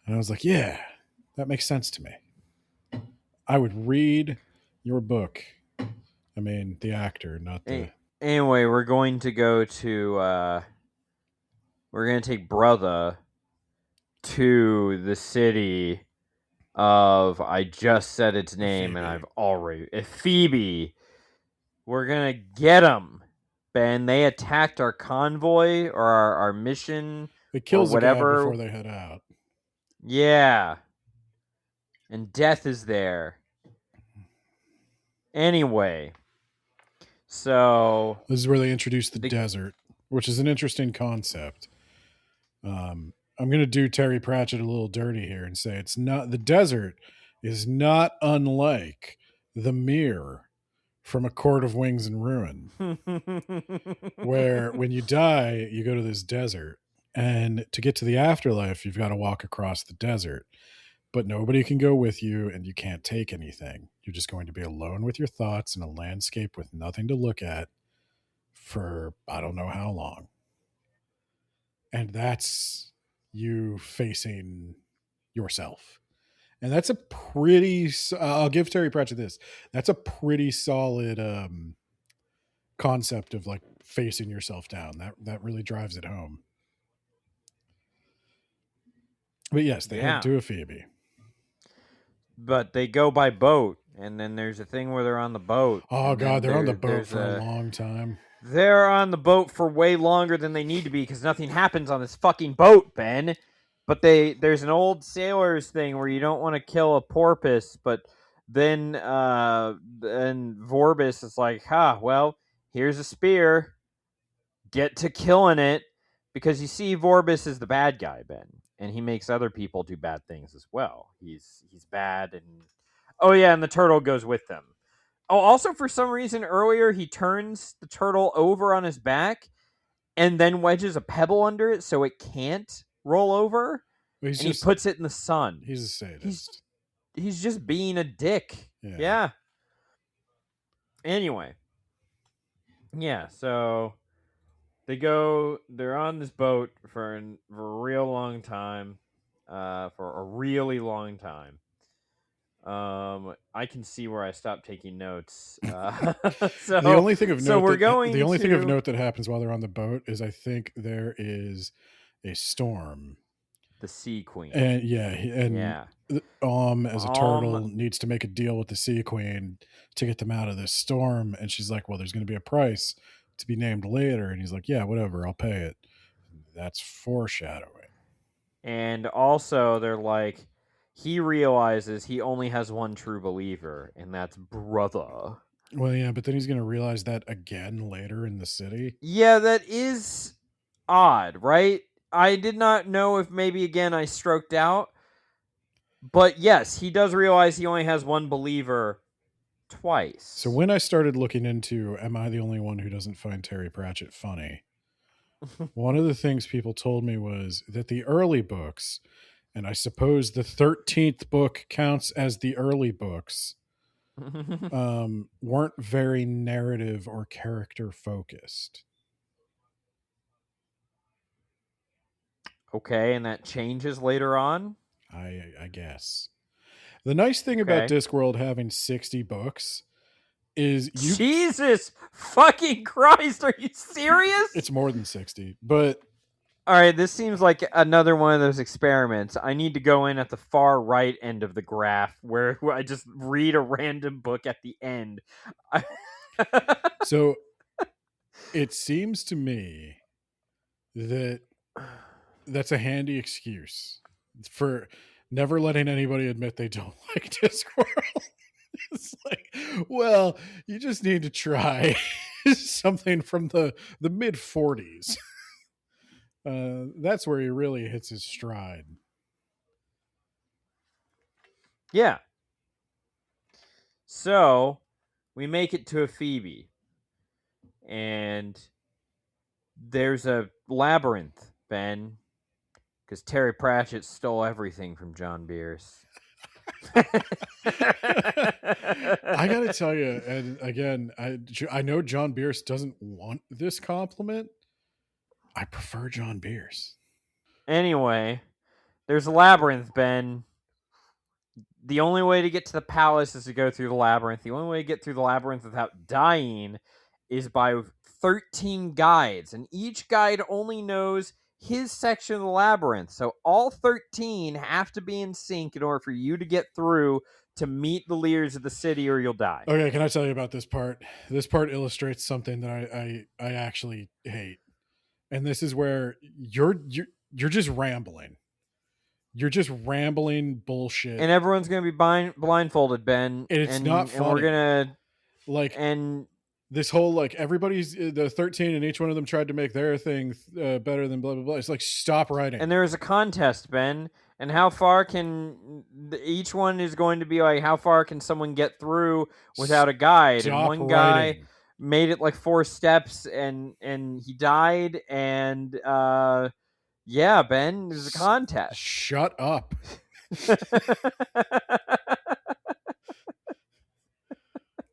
And I was like, yeah, that makes sense to me. I would read your book. I mean, the actor, not the... Anyway, we're going to go to... we're going to take Brother to the city of... I just said its name, Phoebe. And I've already... Phoebe. We're going to get them, Ben. They attacked our convoy or our mission. It kills the guy before they head out. Yeah. And death is there. Anyway. So... This is where they introduce the desert, which is an interesting concept. I'm going to do Terry Pratchett a little dirty here and say it's not... The desert is not unlike the mirror from A Court of Wings and Ruin, where when you die, you go to this desert. And to get to the afterlife, you've got to walk across the desert. But nobody can go with you, and you can't take anything. You're just going to be alone with your thoughts in a landscape with nothing to look at for I don't know how long. And that's you facing yourself. And that's a pretty... I'll give Terry Pratchett this. That's a pretty solid concept of like facing yourself down. That really drives it home. But yes, they head to a Phoebe. But they go by boat, and then there's a thing where they're on the boat. Oh, God, they're on the boat for a long time. They're on the boat for way longer than they need to be because nothing happens on this fucking boat, Ben. But there's an old sailor's thing where you don't want to kill a porpoise, but then Vorbis is like, well, here's a spear. Get to killing it. Because you see, Vorbis is the bad guy, Ben. And he makes other people do bad things as well. He's bad, and and the turtle goes with them. Oh, also for some reason earlier he turns the turtle over on his back, and then wedges a pebble under it so it can't roll over. He puts it in the sun. He's a sadist. He's just being a dick. Yeah. Anyway, so. They're on this boat for a real long time, for a really long time. I can see where I stopped taking notes. So the only thing of note thing of note that happens while they're on the boat is I think there is a storm. The Sea Queen. And as a turtle needs to make a deal with the Sea Queen to get them out of this storm, and she's like, well, there's going to be a price to be named later, and he's like, yeah, whatever, I'll pay it. That's foreshadowing. And also they're like, he realizes he only has one true believer, and that's Brother. Well, yeah, but then he's going to realize that again later in the city. Yeah, that is odd, right? I did not know if maybe again I stroked out, but yes, he does realize he only has one believer twice. So when I started looking into, am I the only one who doesn't find Terry Pratchett funny? One of the things people told me was that the early books, and I suppose the 13th book counts as the early books, weren't very narrative or character focused. Okay, and that changes later on? I guess. The nice thing about Discworld having 60 books is Jesus fucking Christ, are you serious? It's more than 60, but... All right, this seems like another one of those experiments. I need to go in at the far right end of the graph where I just read a random book at the end. So, it seems to me that that's a handy excuse for never letting anybody admit they don't like Discworld. It's like, well, you just need to try something from the mid 40s. That's where he really hits his stride. Yeah. So we make it to a Phoebe, and there's a labyrinth, Ben, because Terry Pratchett stole everything from John Bierce. I gotta tell you, and again, I know John Bierce doesn't want this compliment. I prefer John Bierce. Anyway, there's a labyrinth, Ben. The only way to get to the palace is to go through the labyrinth. The only way to get through the labyrinth without dying is by 13 guides, and each guide only knows his section of the labyrinth. So all 13 have to be in sync in order for you to get through to meet the leaders of the city, or you'll die. Okay, can I tell you about this part? This part illustrates something that I actually hate, and this is where you're just rambling. You're just rambling bullshit, And everyone's going to be blindfolded, Ben. And it's not funny. And we're gonna and this whole like everybody's the 13 and each one of them tried to make their thing better than blah blah blah. It's like, stop writing. And there is a contest, Ben. And how far can each one is going to be like? How far can someone get through without a guide? Stop and one writing. guy made it like 4 steps, and he died. And yeah, Ben, there's a contest. Shut up.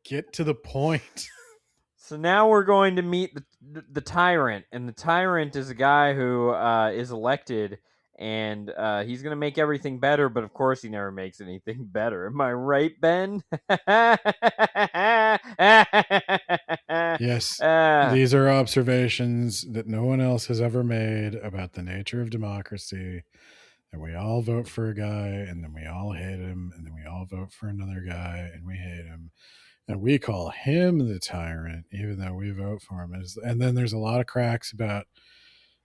Get to the point. So now we're going to meet the tyrant, and the tyrant is a guy who is elected, and he's going to make everything better, but of course he never makes anything better. Am I right, Ben? Yes. These are observations that no one else has ever made about the nature of democracy. And we all vote for a guy, and then we all hate him, and then we all vote for another guy, and we hate him. And we call him the tyrant, even though we vote for him. And then there's a lot of cracks about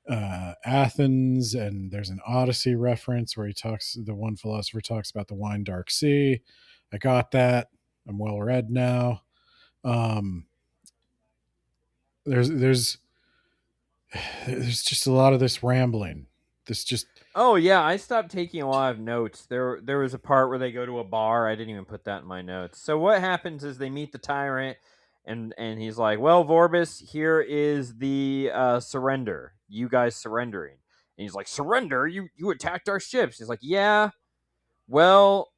Athens, and there's an Odyssey reference where the one philosopher talks about the wine dark sea. I got that. I'm well read now. There's just a lot of this rambling. Oh yeah, I stopped taking a lot of notes. There was a part where they go to a bar. I didn't even put that in my notes. So what happens is they meet the tyrant, and he's like, "Well, Vorbis, here is the surrender. You guys surrendering." And he's like, "Surrender? You attacked our ships." He's like, "Yeah. Well,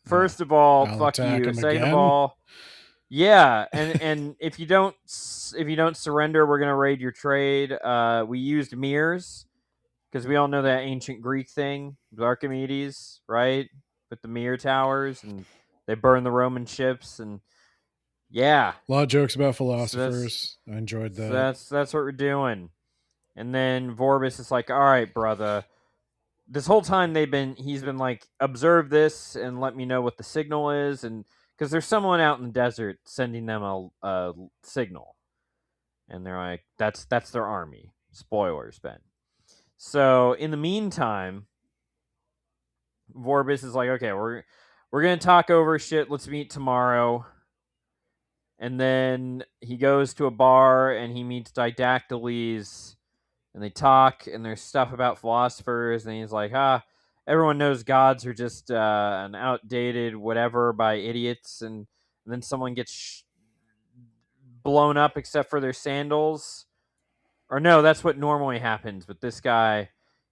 first of all, I'll fuck attack you. him Second again." of all, yeah, and if you don't surrender, we're gonna raid your trade. We used mirrors." Because we all know that ancient Greek thing with Archimedes, right? With the mirror towers, and they burn the Roman ships, and yeah. A lot of jokes about philosophers. I enjoyed that. So that's what we're doing. And then Vorbis is like, "All right, brother. This whole time he's been like, observe this and let me know what the signal is, and because there's someone out in the desert sending them a signal, and they're like, that's their army. Spoilers, Ben. So in the meantime, Vorbis is like, okay, we're gonna talk over shit. Let's meet tomorrow. And then he goes to a bar and he meets Didactyles, and they talk, and there's stuff about philosophers, and he's like, everyone knows gods are just an outdated whatever by idiots, and then someone gets blown up except for their sandals. Or no, that's what normally happens. But this guy,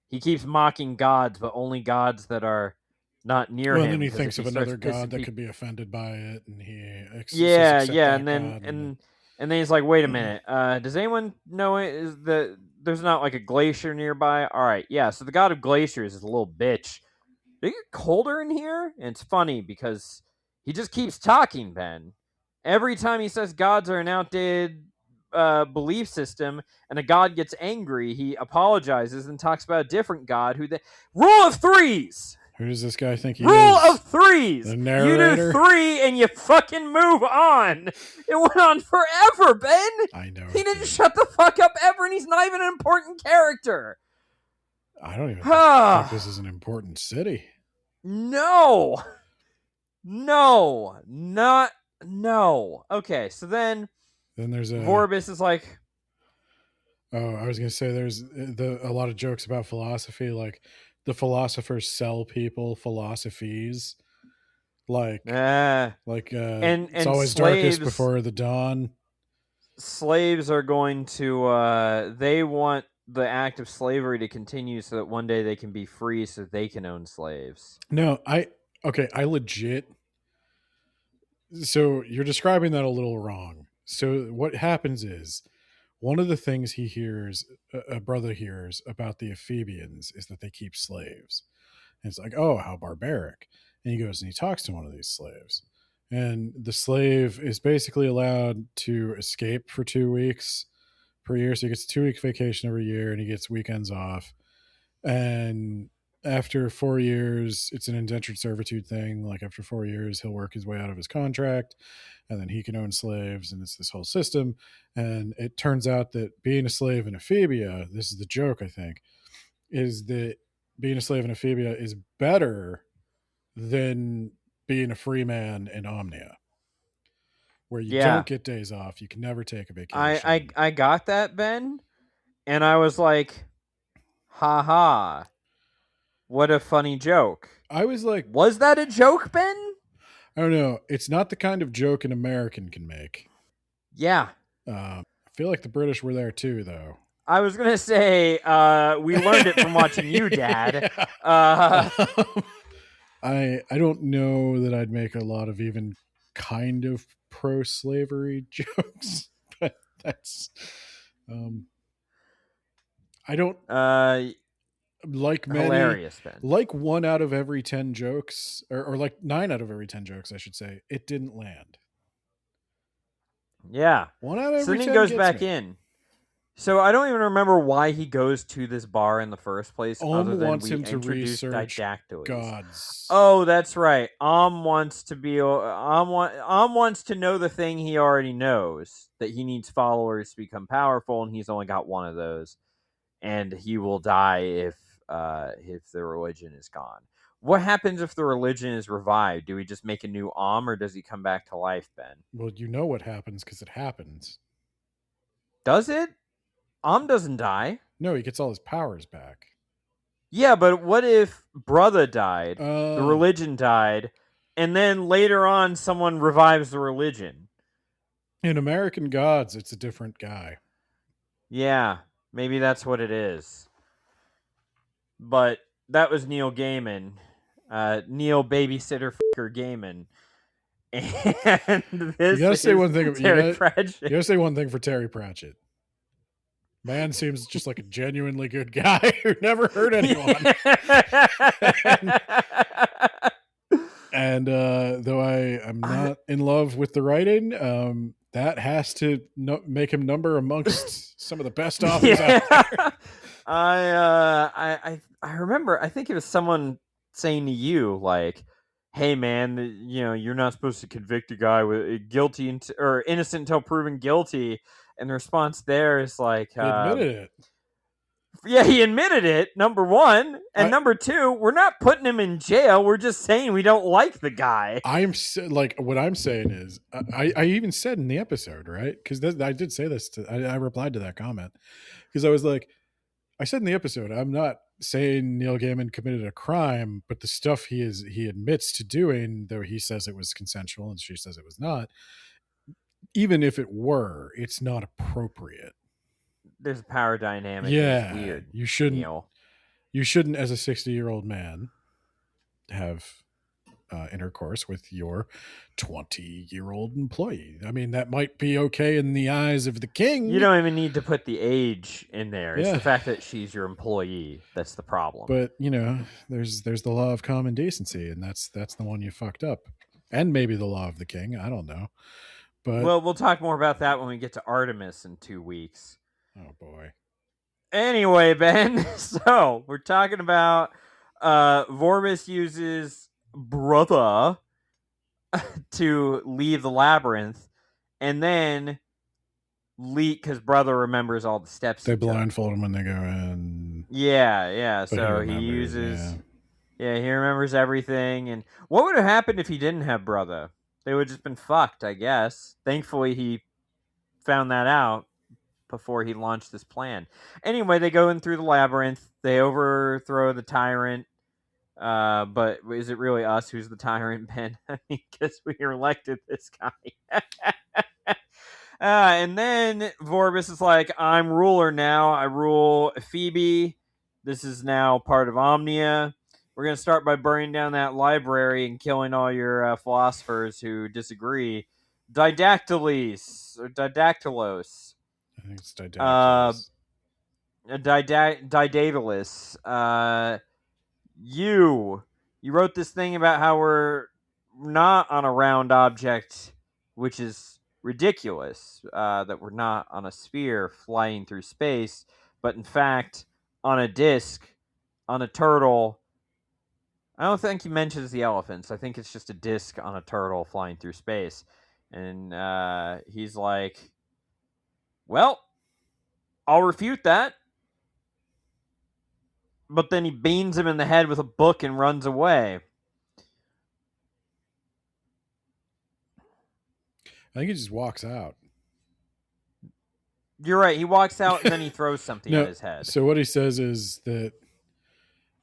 he keeps mocking gods, but only gods that are not near him. And then he thinks of another god that could be offended by it, and he and then he's like, wait a minute, does anyone know there's not like a glacier nearby? All right, yeah. So the god of glaciers is a little bitch. Did it get colder in here? And it's funny because he just keeps talking, Ben. Every time he says gods are an outdated belief system, and a god gets angry, he apologizes and talks about a different god rule of threes. Who does this guy think he rule is? Rule of threes. The narrator? You do 3 and you fucking move on. It went on forever, Ben. I know. He didn't shut the fuck up ever, and he's not even an important character. I don't even think this is an important city. No. Okay, so then there's Vorbis is like, Oh, I was gonna say there's a lot of jokes about philosophy, like the philosophers sell people philosophies, like Uh, it's and always darkest slaves before the dawn. slaves are going to they want the act of slavery to continue so that one day they can be free so they can own slaves. No, I legit. So you're describing that a little wrong. So what happens is one of the things he hears, a brother hears about the Ephebians, is that they keep slaves. And it's like, oh, how barbaric. And he goes and he talks to one of these slaves. And the slave is basically allowed to escape for 2 weeks per year. So he gets a 2 week vacation every year and he gets weekends off. And after 4 years, it's an indentured servitude thing. Like after 4 years, he'll work his way out of his contract and then he can own slaves. And it's this whole system. And it turns out that being a slave in Ephebia, this is the joke, I think, is that being a slave in Ephebia is better than being a free man in Omnia, where you Yeah. don't get days off. You can never take a vacation. I got that, Ben, and I was like, ha ha. What a funny joke. I was like, was that a joke, Ben? I don't know. It's not the kind of joke an American can make. Yeah. I feel like the British were there too, though. I was going to say, we learned it from watching you, Dad. I don't know that I'd make a lot of even kind of pro-slavery jokes, but that's I don't like many, hilarious, Ben. like 1 out of every 10 jokes, or like 9 out of every 10 jokes, I should say, it didn't land. Yeah. 1 out of every 10 so then he goes gets back me. in. So I don't even remember why he goes to this bar in the first place. Other than wants we him to introduced research didactyls. gods. Oh, that's right. Wants to be. Wants to know the thing he already knows, that he needs followers to become powerful, and he's only got one of those, and he will die if the religion is gone. What happens if the religion is revived? Do we just make a new or does he come back to life, Ben? Well, you know what happens because it happens. Does it? Doesn't die. No, he gets all his powers back. Yeah, but what if brother died, the religion died, and then later on someone revives the religion? In American Gods, it's a different guy. Yeah, maybe that's what it is. But that was Neil Gaiman. Neil Babysitter Fucker Gaiman. And this you gotta say one thing. Pratchett. You gotta say one thing for Terry Pratchett. Man seems just like a genuinely good guy who never hurt anyone. And though I'm not in love with the writing, that has to make him number amongst some of the best authors out there. I remember, I think it was someone saying to you, like, hey man, you're not supposed to convict a guy with guilty or innocent until proven guilty. And the response there is like, he admitted it. Yeah, he admitted it, number one. And number two, we're not putting him in jail. We're just saying we don't like the guy. What I'm saying is, I even said in the episode, right? Because I did say this, I replied to that comment. Because I was like, I said in the episode, I'm not saying Neil Gaiman committed a crime, but the stuff he admits to doing, though he says it was consensual and she says it was not, even if it were, it's not appropriate. There's a power dynamic. Yeah, weird. You shouldn't, as a 60-year-old man, have intercourse with your 20-year-old employee. I mean, that might be okay in the eyes of the king. You don't even need to put the age in there. It's the fact that she's your employee that's the problem. But there's the law of common decency, and that's the one you fucked up. And maybe the law of the king. I don't know. But well, we'll talk more about that when we get to Artemis in 2 weeks. Oh boy. Anyway, Ben, so we're talking about Vorbis uses brother to leave the labyrinth, and then leak because brother remembers all the steps. They blindfold him when they go in. Yeah. So he uses. Yeah, he remembers everything. And what would have happened if he didn't have brother? They would have just been fucked, I guess. Thankfully, he found that out. before he launched this plan. Anyway, they go in through the labyrinth. They overthrow the tyrant. But is it really us who's the tyrant, Ben? I mean, because we elected this guy. And then Vorbis is like, I'm ruler now. I rule Phoebe. This is now part of Omnia. We're going to start by burning down that library and killing all your philosophers who disagree. Didactylos. I think it's Didactylus. Didactylus. You wrote this thing about how we're not on a round object, which is ridiculous, that we're not on a sphere flying through space, but in fact on a disc, on a turtle. I don't think he mentions the elephants. I think it's just a disc on a turtle flying through space. And he's like, well, I'll refute that. But then he beans him in the head with a book and runs away. I think he just walks out. You're right. He walks out and then he throws something at his head. So what he says is that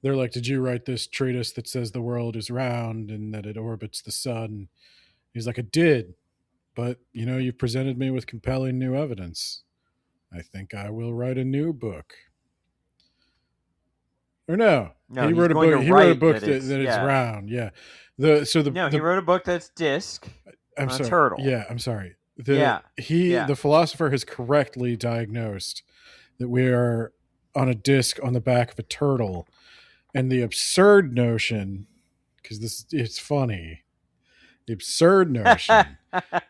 they're like, did you write this treatise that says the world is round and that it orbits the sun? He's like, I did. But, you've presented me with compelling new evidence. I think I will write a new book. Or no, he wrote a book. He wrote a book that is round. Yeah. He wrote a book that's disc. I'm sorry. A turtle. Yeah, I'm sorry. The philosopher has correctly diagnosed that we are on a disc on the back of a turtle, and the absurd notion, because it's funny, the absurd notion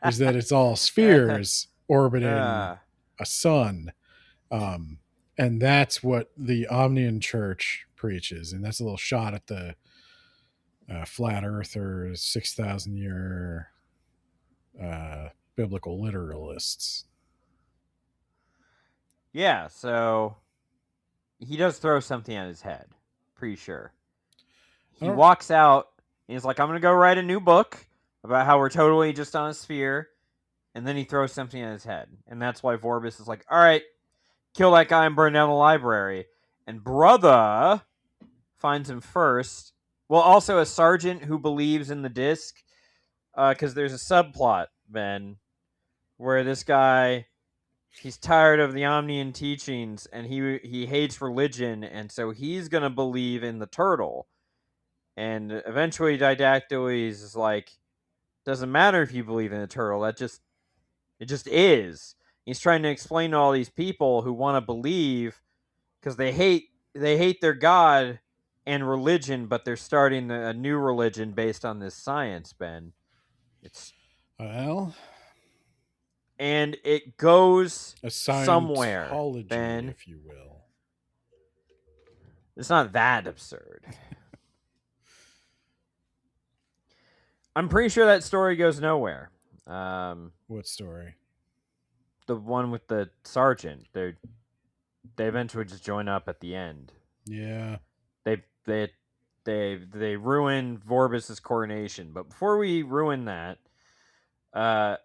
is that it's all spheres orbiting a sun. And that's what the Omnian Church preaches. And that's a little shot at the flat earthers, 6,000 year biblical literalists. Yeah, so he does throw something at his head. Pretty sure. He walks out and he's like, I'm going to go write a new book about how we're totally just on a sphere. And then he throws something at his head. And that's why Vorbis is like, all right, kill that guy and burn down the library. And Brother finds him first. Well, also a sergeant who believes in the disc. Because there's a subplot, Ben, where this guy, he's tired of the Omnian teachings and he hates religion. And so he's going to believe in the turtle. And eventually Didactylus is like, doesn't matter if you believe in the turtle. It just is. He's trying to explain to all these people who want to believe because they hate their God and religion, but they're starting a new religion based on this science, Ben. And it goes somewhere, Ben. If you will. It's not that absurd. I'm pretty sure that story goes nowhere. What story? The one with the sergeant. They eventually just join up at the end. Yeah. They ruin Vorbis's coronation. But before we ruin that,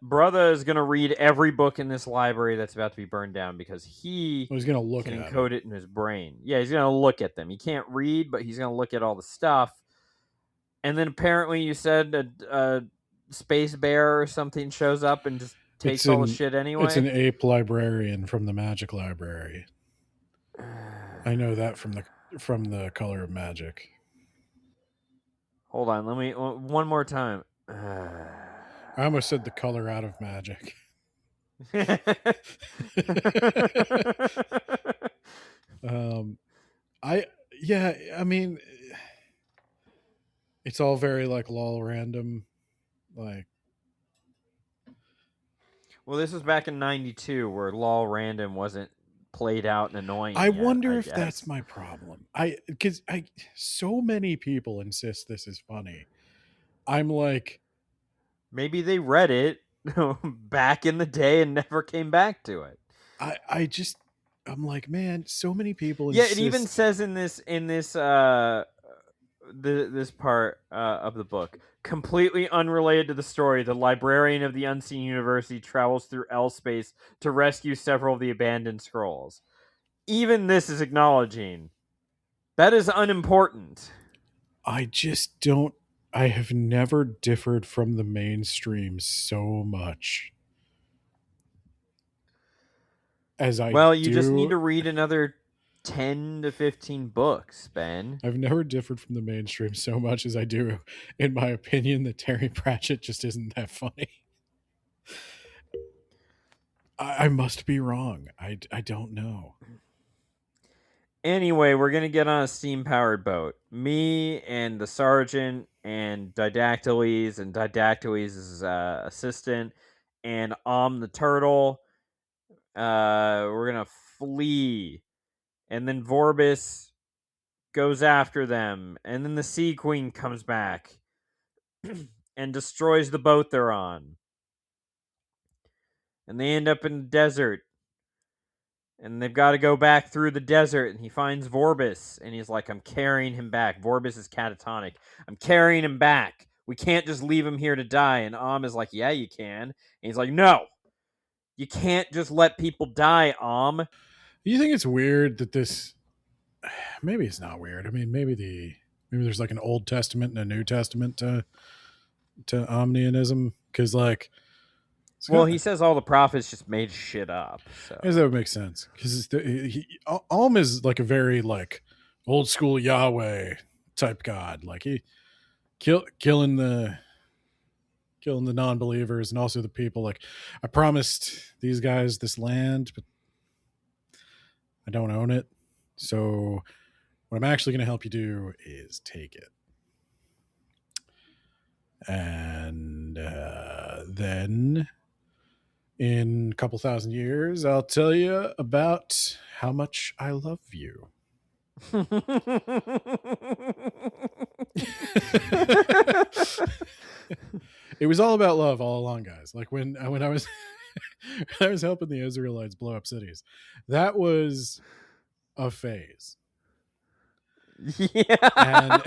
Brother is gonna read every book in this library that's about to be burned down because he's gonna look can at encode it in his brain. Yeah, he's gonna look at them. He can't read, but he's gonna look at all the stuff. And then apparently you said a space bear or something shows up and just takes all the shit anyway. It's an ape librarian from the Magic Library. I know that from the Color of Magic. Hold on, let me one more time. I almost said the color out of magic. I mean, it's all very like lol random, like. Well, this was back in '92 where lol random wasn't played out and annoying. I wonder if that's my problem. Because so many people insist this is funny. I'm like, maybe they read it back in the day and never came back to it. I'm like, man, so many people insist. Yeah, it even says in this this part of the book. Completely unrelated to the story, the librarian of the Unseen University travels through L space to rescue several of the abandoned scrolls. Even this is acknowledging that is unimportant. I just don't. I have never differed from the mainstream so much as I Well, you just need do. to read another 10 to 15 books, Ben. I've never differed from the mainstream so much as I do, in my opinion, that Terry Pratchett just isn't that funny. I must be wrong. I don't know. Anyway, we're going to get on a steam-powered boat. Me and the sergeant and Didactyles and Didactyles' assistant and the turtle. We're going to flee. And then Vorbis goes after them. And then the Sea Queen comes back and destroys the boat they're on. And they end up in the desert. And they've got to go back through the desert, and he finds Vorbis, and he's like, I'm carrying him back. Vorbis is catatonic. I'm carrying him back. We can't just leave him here to die. And is like, yeah, you can. And he's like, no. You can't just let people die, You think it's weird that this... Maybe it's not weird. I mean, maybe there's like an Old Testament and a New Testament to Omnianism, because like... Well, he says all the prophets just made shit up. So I guess that would make sense, because Alm is like a very like old school Yahweh type god. Like he killing the non-believers and also the people. Like, I promised these guys this land, but I don't own it. So what I'm actually going to help you do is take it. And then in a couple thousand years, I'll tell you about how much I love you. It was all about love all along, guys. Like when I was I was helping the Israelites blow up cities, that was a phase. Yeah. And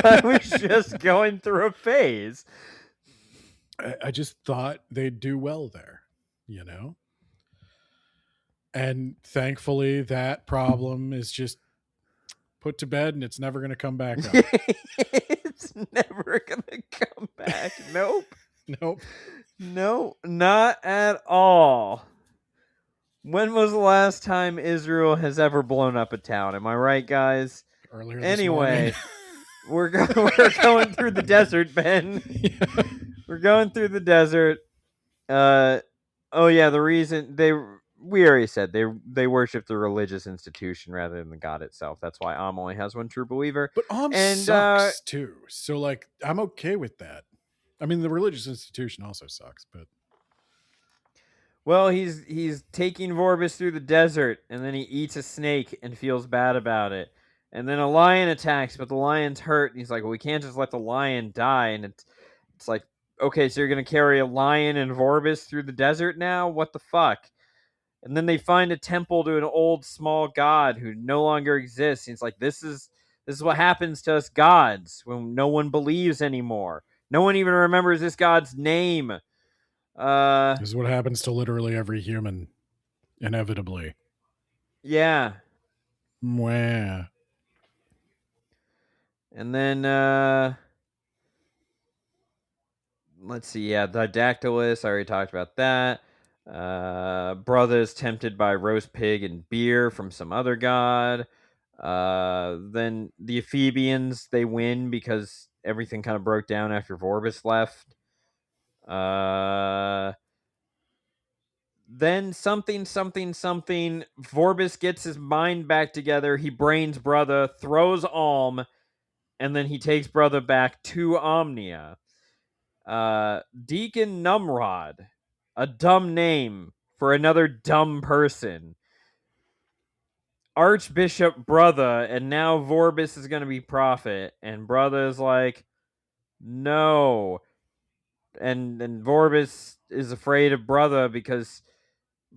I was just going through a phase. I just thought they'd do well there, And thankfully, that problem is just put to bed, and it's never going to come back up. It's never going to come back. Nope. Nope. No, not at all. When was the last time Israel has ever blown up a town? Am I right, guys? Earlier. Anyway, we're going through the desert, Ben. Yeah. We're going through the desert. The reason we already said they worship the religious institution rather than the God itself. That's why only has one true believer. But sucks too. So like, I'm okay with that. I mean, the religious institution also sucks, but. Well, he's taking Vorbis through the desert, and then he eats a snake and feels bad about it. And then a lion attacks, but the lion's hurt, and he's like, well, we can't just let the lion die. And it's like, okay, so you're going to carry a lion and Vorbis through the desert now? What the fuck? And then they find a temple to an old small god who no longer exists. And it's like, this is what happens to us gods when no one believes anymore. No one even remembers this god's name. This is what happens to literally every human, inevitably. Yeah. Mwah. And then let's see. Yeah, the Didactylus. I already talked about that. Brother is tempted by roast pig and beer from some other god. Then the Ephebians, they win because everything kind of broke down after Vorbis left. Then something. Vorbis gets his mind back together. He brains Brother, throws Alm, and then he takes Brother back to Omnia. Deacon Numrod, a dumb name for another dumb person. Archbishop Brother, and now Vorbis is going to be prophet, and Brother is like, no. And Vorbis is afraid of Brother because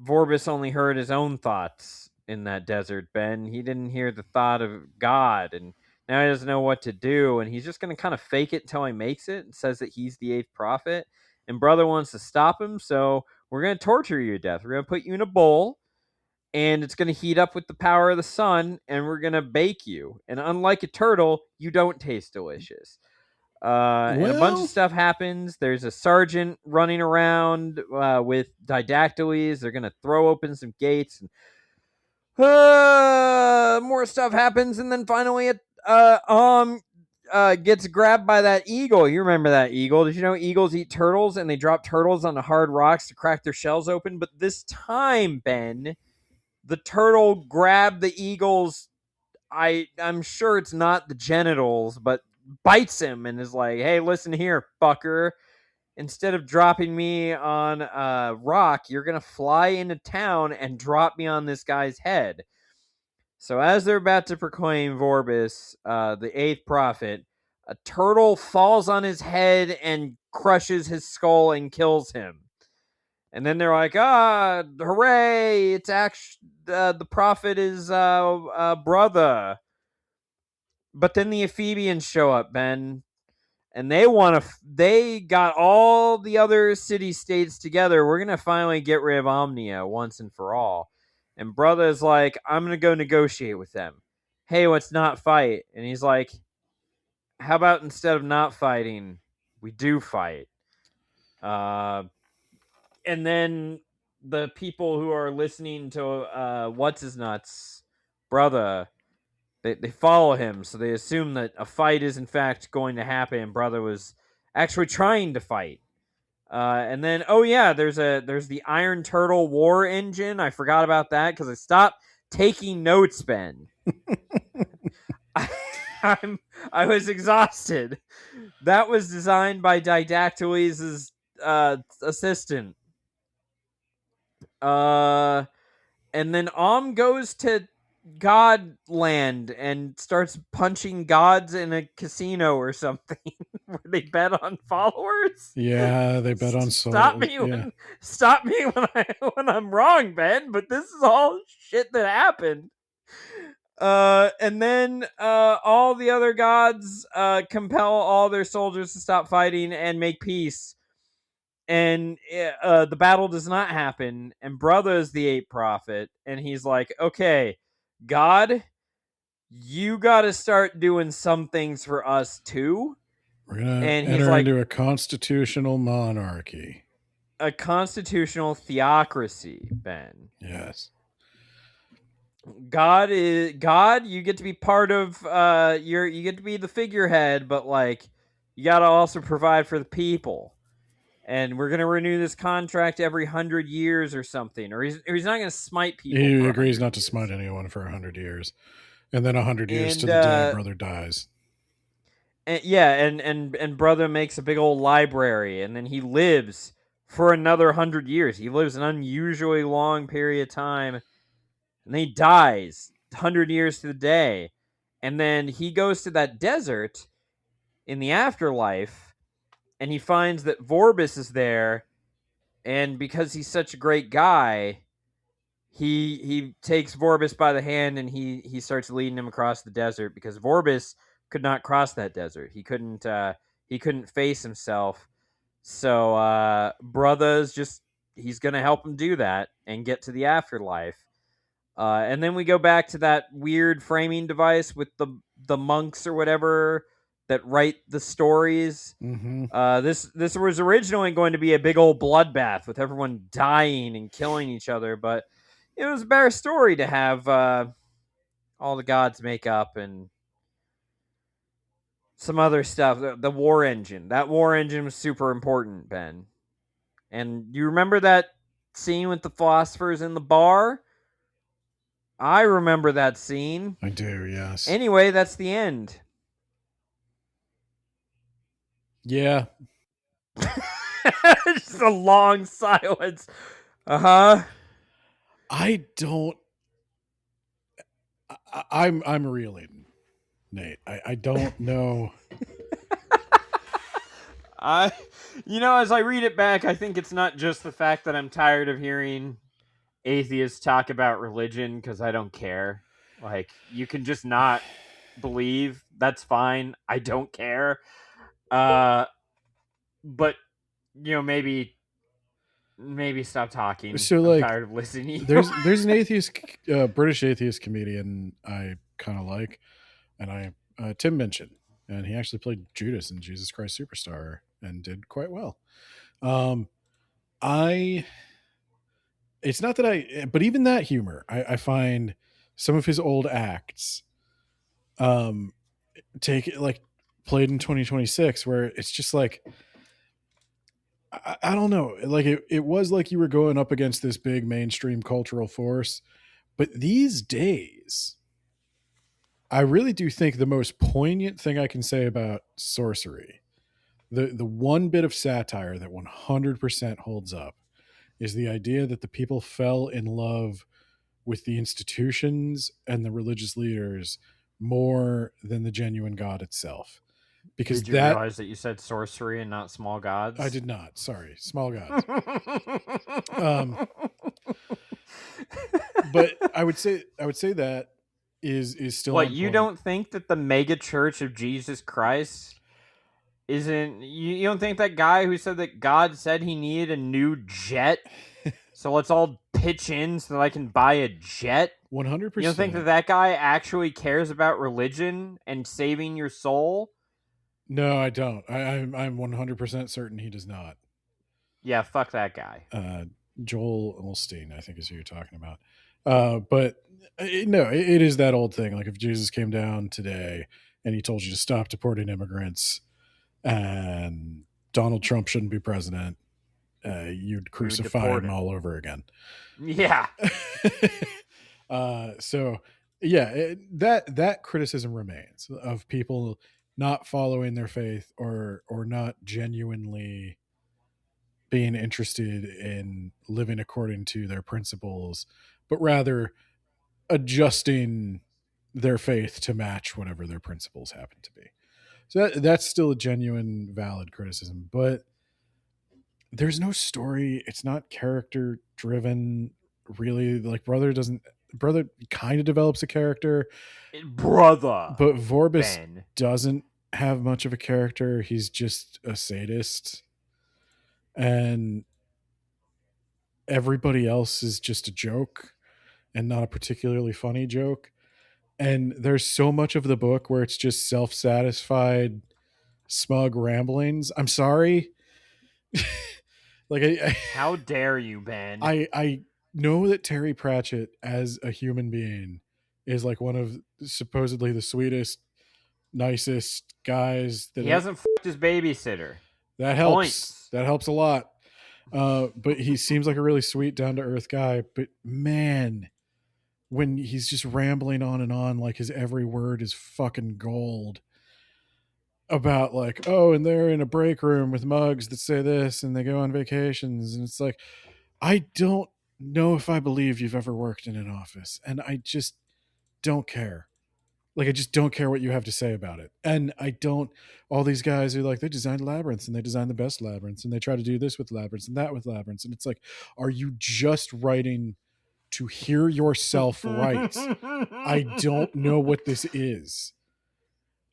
Vorbis only heard his own thoughts in that desert, Ben. He didn't hear the thought of God, and Now he doesn't know what to do, and he's just going to kind of fake it until he makes it and says that he's the 8th prophet. And brother wants to stop him, so we're going to torture you to death. We're going to put you in a bowl, and it's going to heat up with the power of the sun, and we're going to bake you. And unlike a turtle, you don't taste delicious. And a bunch of stuff happens. There's a sergeant running around with didactyles. They're going to throw open some gates, and more stuff happens, and then finally it gets grabbed by that eagle. You remember that eagle? Did you know eagles eat turtles, and they drop turtles on the hard rocks to crack their shells open? But this time, Ben, the turtle grabbed the eagle's, I'm sure it's not the genitals, but bites him and is like, hey, listen here, fucker. Instead of dropping me on a rock, you're going to fly into town and drop me on this guy's head. So as they're about to proclaim Vorbis, the 8th prophet, a turtle falls on his head and crushes his skull and kills him. And then they're like, hooray, it's actually, the prophet is brother. But then the Ephebians show up, Ben, and they got all the other city-states together. We're going to finally get rid of Omnia once and for all. And brother is like, I'm going to go negotiate with them. Hey, let's not fight. And he's like, how about instead of not fighting, we do fight? And then the people who are listening to What's-His-Nuts, brother, they follow him, so they assume that a fight is in fact going to happen, and brother was actually trying to fight. And then, there's the Iron Turtle war engine. I forgot about that because I stopped taking notes, Ben. I was exhausted. That was designed by Didactyles' assistant. And then goes to Godland and starts punching gods in a casino or something where they bet on followers. Yeah, they bet on souls. Stop me when I'm wrong, Ben, but this is all shit that happened. And then all the other gods compel all their soldiers to stop fighting and make peace. And the battle does not happen, and brother is the 8th prophet, and he's like, okay, God, you got to start doing some things for us too. We're going to enter into a constitutional monarchy. A constitutional theocracy, Ben. Yes. God, you get to be part of, you get to be the figurehead, but like, you got to also provide for the people. And we're going to renew this contract every 100 years or something. Or he's not going to smite people. He agrees not to smite anyone for 100 years. And then 100 years to the day brother dies. And brother makes a big old library. And then he lives for another 100 years. He lives an unusually long period of time. And then he dies 100 years to the day. And then he goes to that desert in the afterlife. And he finds that Vorbis is there, and because he's such a great guy, he takes Vorbis by the hand and he starts leading him across the desert because Vorbis could not cross that desert. He couldn't face himself. So brother's he's gonna help him do that and get to the afterlife. And then we go back to that weird framing device with the monks or whatever that write the stories. Mm-hmm. This was originally going to be a big old bloodbath with everyone dying and killing each other, but it was a better story to have all the gods make up and some other stuff. The war engine. That war engine was super important, Ben. And you remember that scene with the philosophers in the bar? I remember that scene. I do, yes. Anyway, that's the end. Yeah. Just a long silence. Uh-huh. I'm reeling, Nate. I don't know. As I read it back, I think it's not just the fact that I'm tired of hearing atheists talk about religion because I don't care. Like, you can just not believe, that's fine. I don't care. But maybe stop talking. So I'm like tired of listening. there's an atheist British atheist comedian I kind of like, and I Tim Minchin, and he actually played Judas in Jesus Christ Superstar and did quite well. I It's not that but even that humor, I find some of his old acts um take it like played in 2026 where it's just like I don't know, like it was like you were going up against this big mainstream cultural force, but these days I really do think the most poignant thing I can say about sorcery, the one bit of satire that 100% holds up, is the idea that the people fell in love with the institutions and the religious leaders more than the genuine God itself. Because Did you realize that you said sorcery and not small gods? I did not. Sorry, small gods. But I would say that is still. What, you don't think that the mega church of Jesus Christ isn't? You don't think that guy who said that God said he needed a new jet, so let's all pitch in so that I can buy a jet? 100%. You don't think that guy actually cares about religion and saving your soul? No, I don't. I'm 100% certain he does not. Yeah, fuck that guy. Joel Olstein, I think, is who you're talking about. But no, it is that old thing. Like if Jesus came down today and he told you to stop deporting immigrants and Donald Trump shouldn't be president, you'd crucify him all over again. Yeah. So yeah, that criticism remains of people not following their faith or not genuinely being interested in living according to their principles, but rather adjusting their faith to match whatever their principles happen to be. So that's still a genuine, valid criticism, but there's no story. It's not character driven, really. Like brother kind of develops a character, brother, but Vorbis doesn't have much of a character. He's just a sadist, and everybody else is just a joke and not a particularly funny joke. And there's so much of the book where it's just self-satisfied, smug ramblings. I'm sorry. Like how dare you, Ben? I know that Terry Pratchett as a human being is like one of supposedly the sweetest, nicest guys that he hasn't fucked his babysitter. That helps. Points. That helps a lot. But he seems like a really sweet, down to earth guy. But man, when he's just rambling on and on, like his every word is fucking gold about like, oh, and they're in a break room with mugs that say this and they go on vacations. And it's like, I don't know if I believe you've ever worked in an office, and I just don't care. Like, I just don't care what you have to say about it. And I don't, all these guys who like, they designed labyrinths and they designed the best labyrinths and they try to do this with labyrinths and that with labyrinths. And it's like, are you just writing to hear yourself write? I don't know what this is.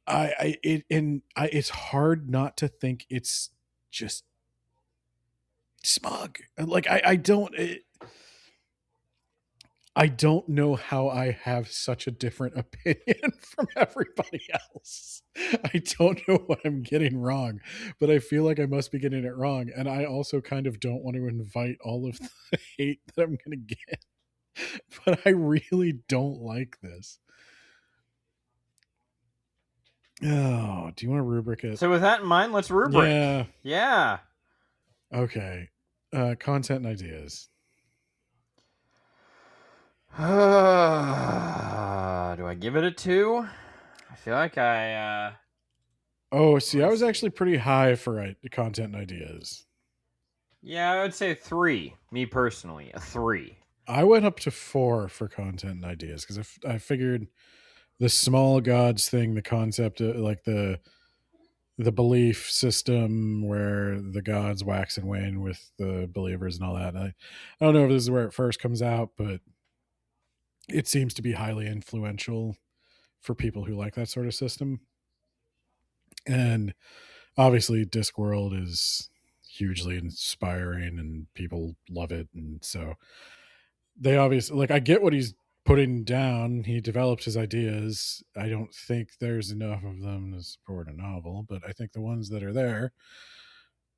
It's hard not to think it's just smug. Like I don't know how I have such a different opinion from everybody else. I don't know what I'm getting wrong, but I feel like I must be getting it wrong. And I also kind of don't want to invite all of the hate that I'm going to get. But I really don't like this. Oh, do you want to rubric it? So with that in mind, let's rubric. Yeah. Yeah. Okay. Content and ideas. Do I give it a 2? I feel like I... Oh, see, I was actually pretty high for content and ideas. Yeah, I would say 3. Me personally, a 3. I went up to 4 for content and ideas because I figured the small gods thing, the concept of like the belief system where the gods wax and wane with the believers and all that. And I don't know if this is where it first comes out, but it seems to be highly influential for people who like that sort of system. And obviously Discworld is hugely inspiring and people love it. And so they obviously, like, I get what he's putting down. He developed his ideas. I don't think there's enough of them to support a novel, but I think the ones that are there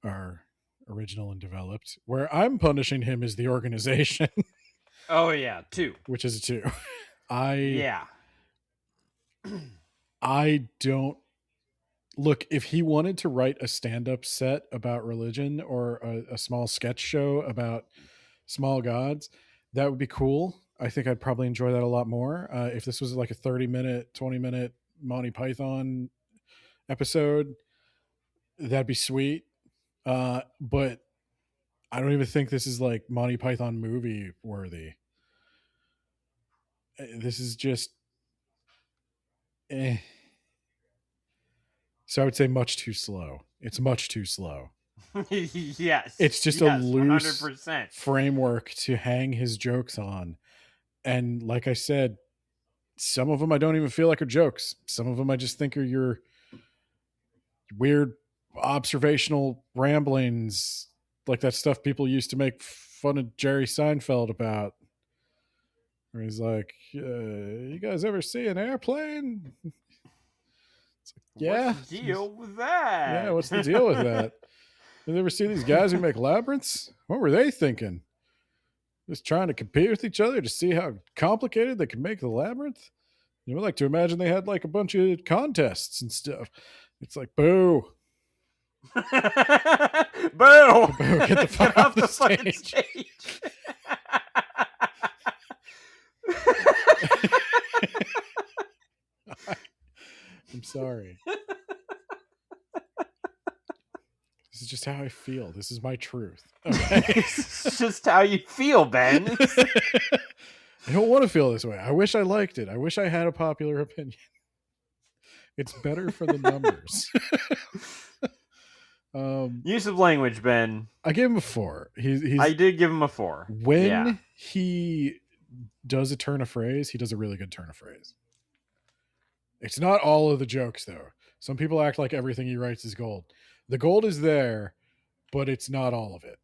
are original and developed. Where I'm punishing him is the organization. Oh yeah, 2. Which is a 2. Yeah. I don't look, if he wanted to write a stand-up set about religion or a small sketch show about small gods, that would be cool. I think I'd probably enjoy that a lot more. If this was like a 30-minute, 20-minute Monty Python episode, that'd be sweet. But I don't even think this is like Monty Python movie worthy. This is just So I would say much too slow. It's much too slow. Yes. It's just a loose 100%. framework to hang his jokes on. And like I said, some of them I don't even feel like are jokes. Some of them I just think are your weird observational ramblings, like that stuff people used to make fun of Jerry Seinfeld about. Where he's like, you guys ever see an airplane? Yeah. What's the deal with that? Yeah, what's the deal with that? You ever see these guys who make labyrinths? What were they thinking? Just trying to compete with each other to see how complicated they can make the labyrinth? You would like to imagine they had like a bunch of contests and stuff. It's like, boo. Boo! Boo, get the fuck off the fucking stage. I'm sorry. This is just how I feel. This is my truth. Okay? It's just how you feel, Ben. I don't want to feel this way. I wish I liked it. I wish I had a popular opinion. It's better for the numbers. Use of language, Ben. I gave him a 4. I did give him a 4. When he does a turn of phrase, he does a really good turn of phrase. It's not all of the jokes, though. Some people act like everything he writes is gold. The gold is there, but it's not all of it.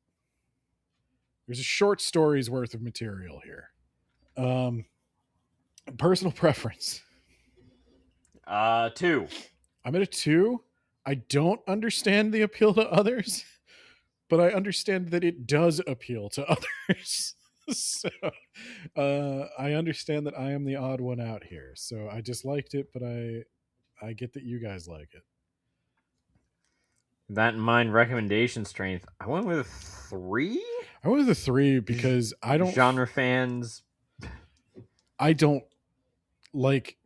There's a short story's worth of material here. Personal preference. 2. I'm at a 2. I don't understand the appeal to others, but I understand that it does appeal to others. So I understand that I am the odd one out here. So I just liked it, but I get that you guys like it. That in mind, recommendation strength. I went with 3. I went with a 3 because I don't genre fans. I don't like.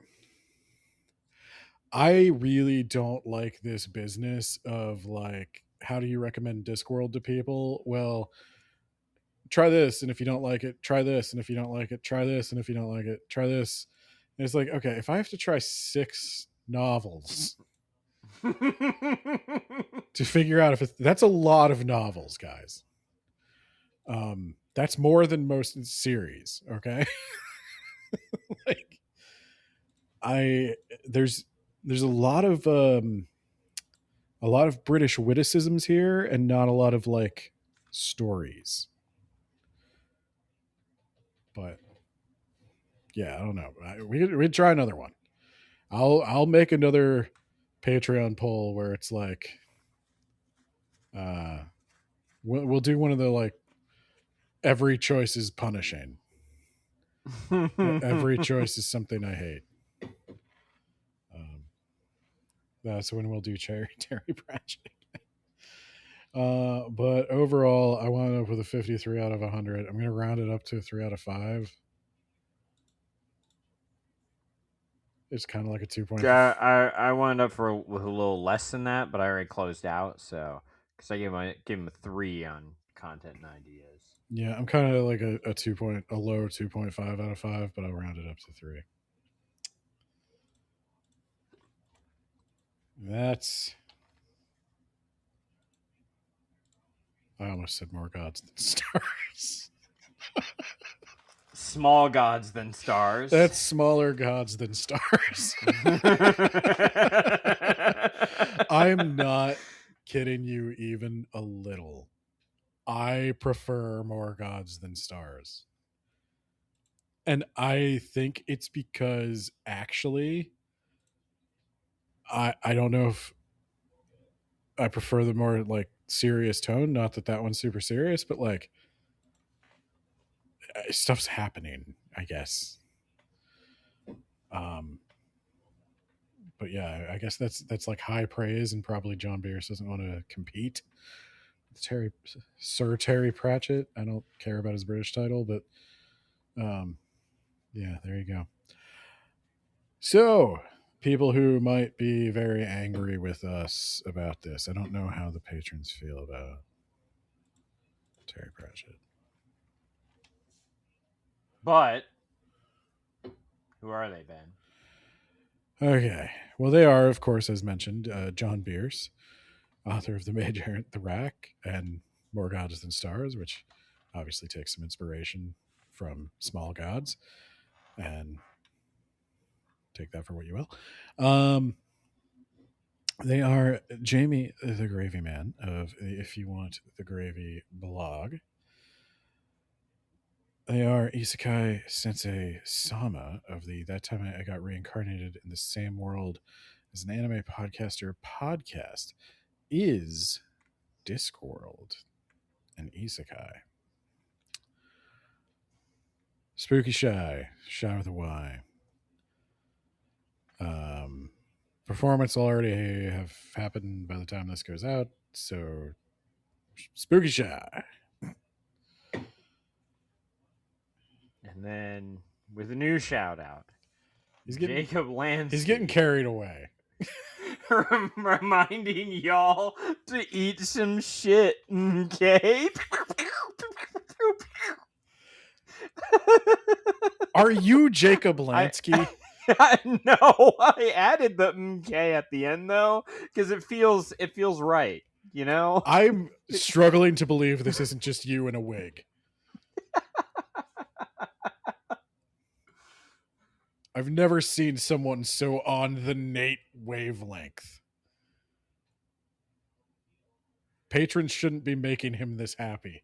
I really don't like this business of like, how do you recommend Discworld to people? Well, try this, and if you don't like it, try this, and if you don't like it, try this, and if you don't like it, try this. And it's like, okay, if I have to try 6 novels to figure out if that's a lot of novels, guys. That's more than most series. Okay. Like, there's a lot of British witticisms here and not a lot of like stories. But yeah, I don't know. We'd try another one. I'll make another Patreon poll where it's like, we'll do one of the like, every choice is punishing. Every choice is something I hate. That's when we'll do Terry Pratchett. But overall, I wound up with a 53 out of 100. I'm going to round it up to a 3 out of 5. It's kind of like a 2.5. I wound up with a little less than that, but I already closed out. So, because I gave him a 3 on content and ideas. Yeah, I'm kind of like a low 2.5 out of 5, but I'll round it up to 3. I almost said more gods than stars. small gods than stars. That's smaller gods than stars. I'm not kidding you even a little. I prefer more gods than stars. And I think it's because actually I don't know if I prefer the more like serious tone, not that one's super serious, but like stuff's happening, I guess. But yeah, I guess that's like high praise, and probably John Bierce doesn't want to compete with Sir Terry Pratchett. I don't care about his British title, but yeah, there you go. So, people who might be very angry with us about this, I don't know how the patrons feel about Terry Pratchett. But who are they, Ben? Okay. Well, they are, of course, as mentioned, John Bierce, author of The Mage Errant, The Rack, and More Gods Than Stars, which obviously takes some inspiration from Small Gods. And take that for what you will. They are Jamie the Gravy Man of If You Want the Gravy blog. They are Isekai Sensei Sama of the That Time I Got Reincarnated in the Same World as an Anime Podcaster podcast is Discworld, an Isekai. Spooky Shy with a Y. Performance will already have happened by the time this goes out, so Spooky Shy. And then with a new shout out, Jacob Lansky. He's getting carried away. Reminding y'all to eat some shit, okay? Are you Jacob Lansky? No, I added the "mk" at the end though because it feels right, you know. I'm struggling to believe this isn't just you in a wig. I've never seen someone so on the Nate wavelength. Patrons shouldn't be making him this happy.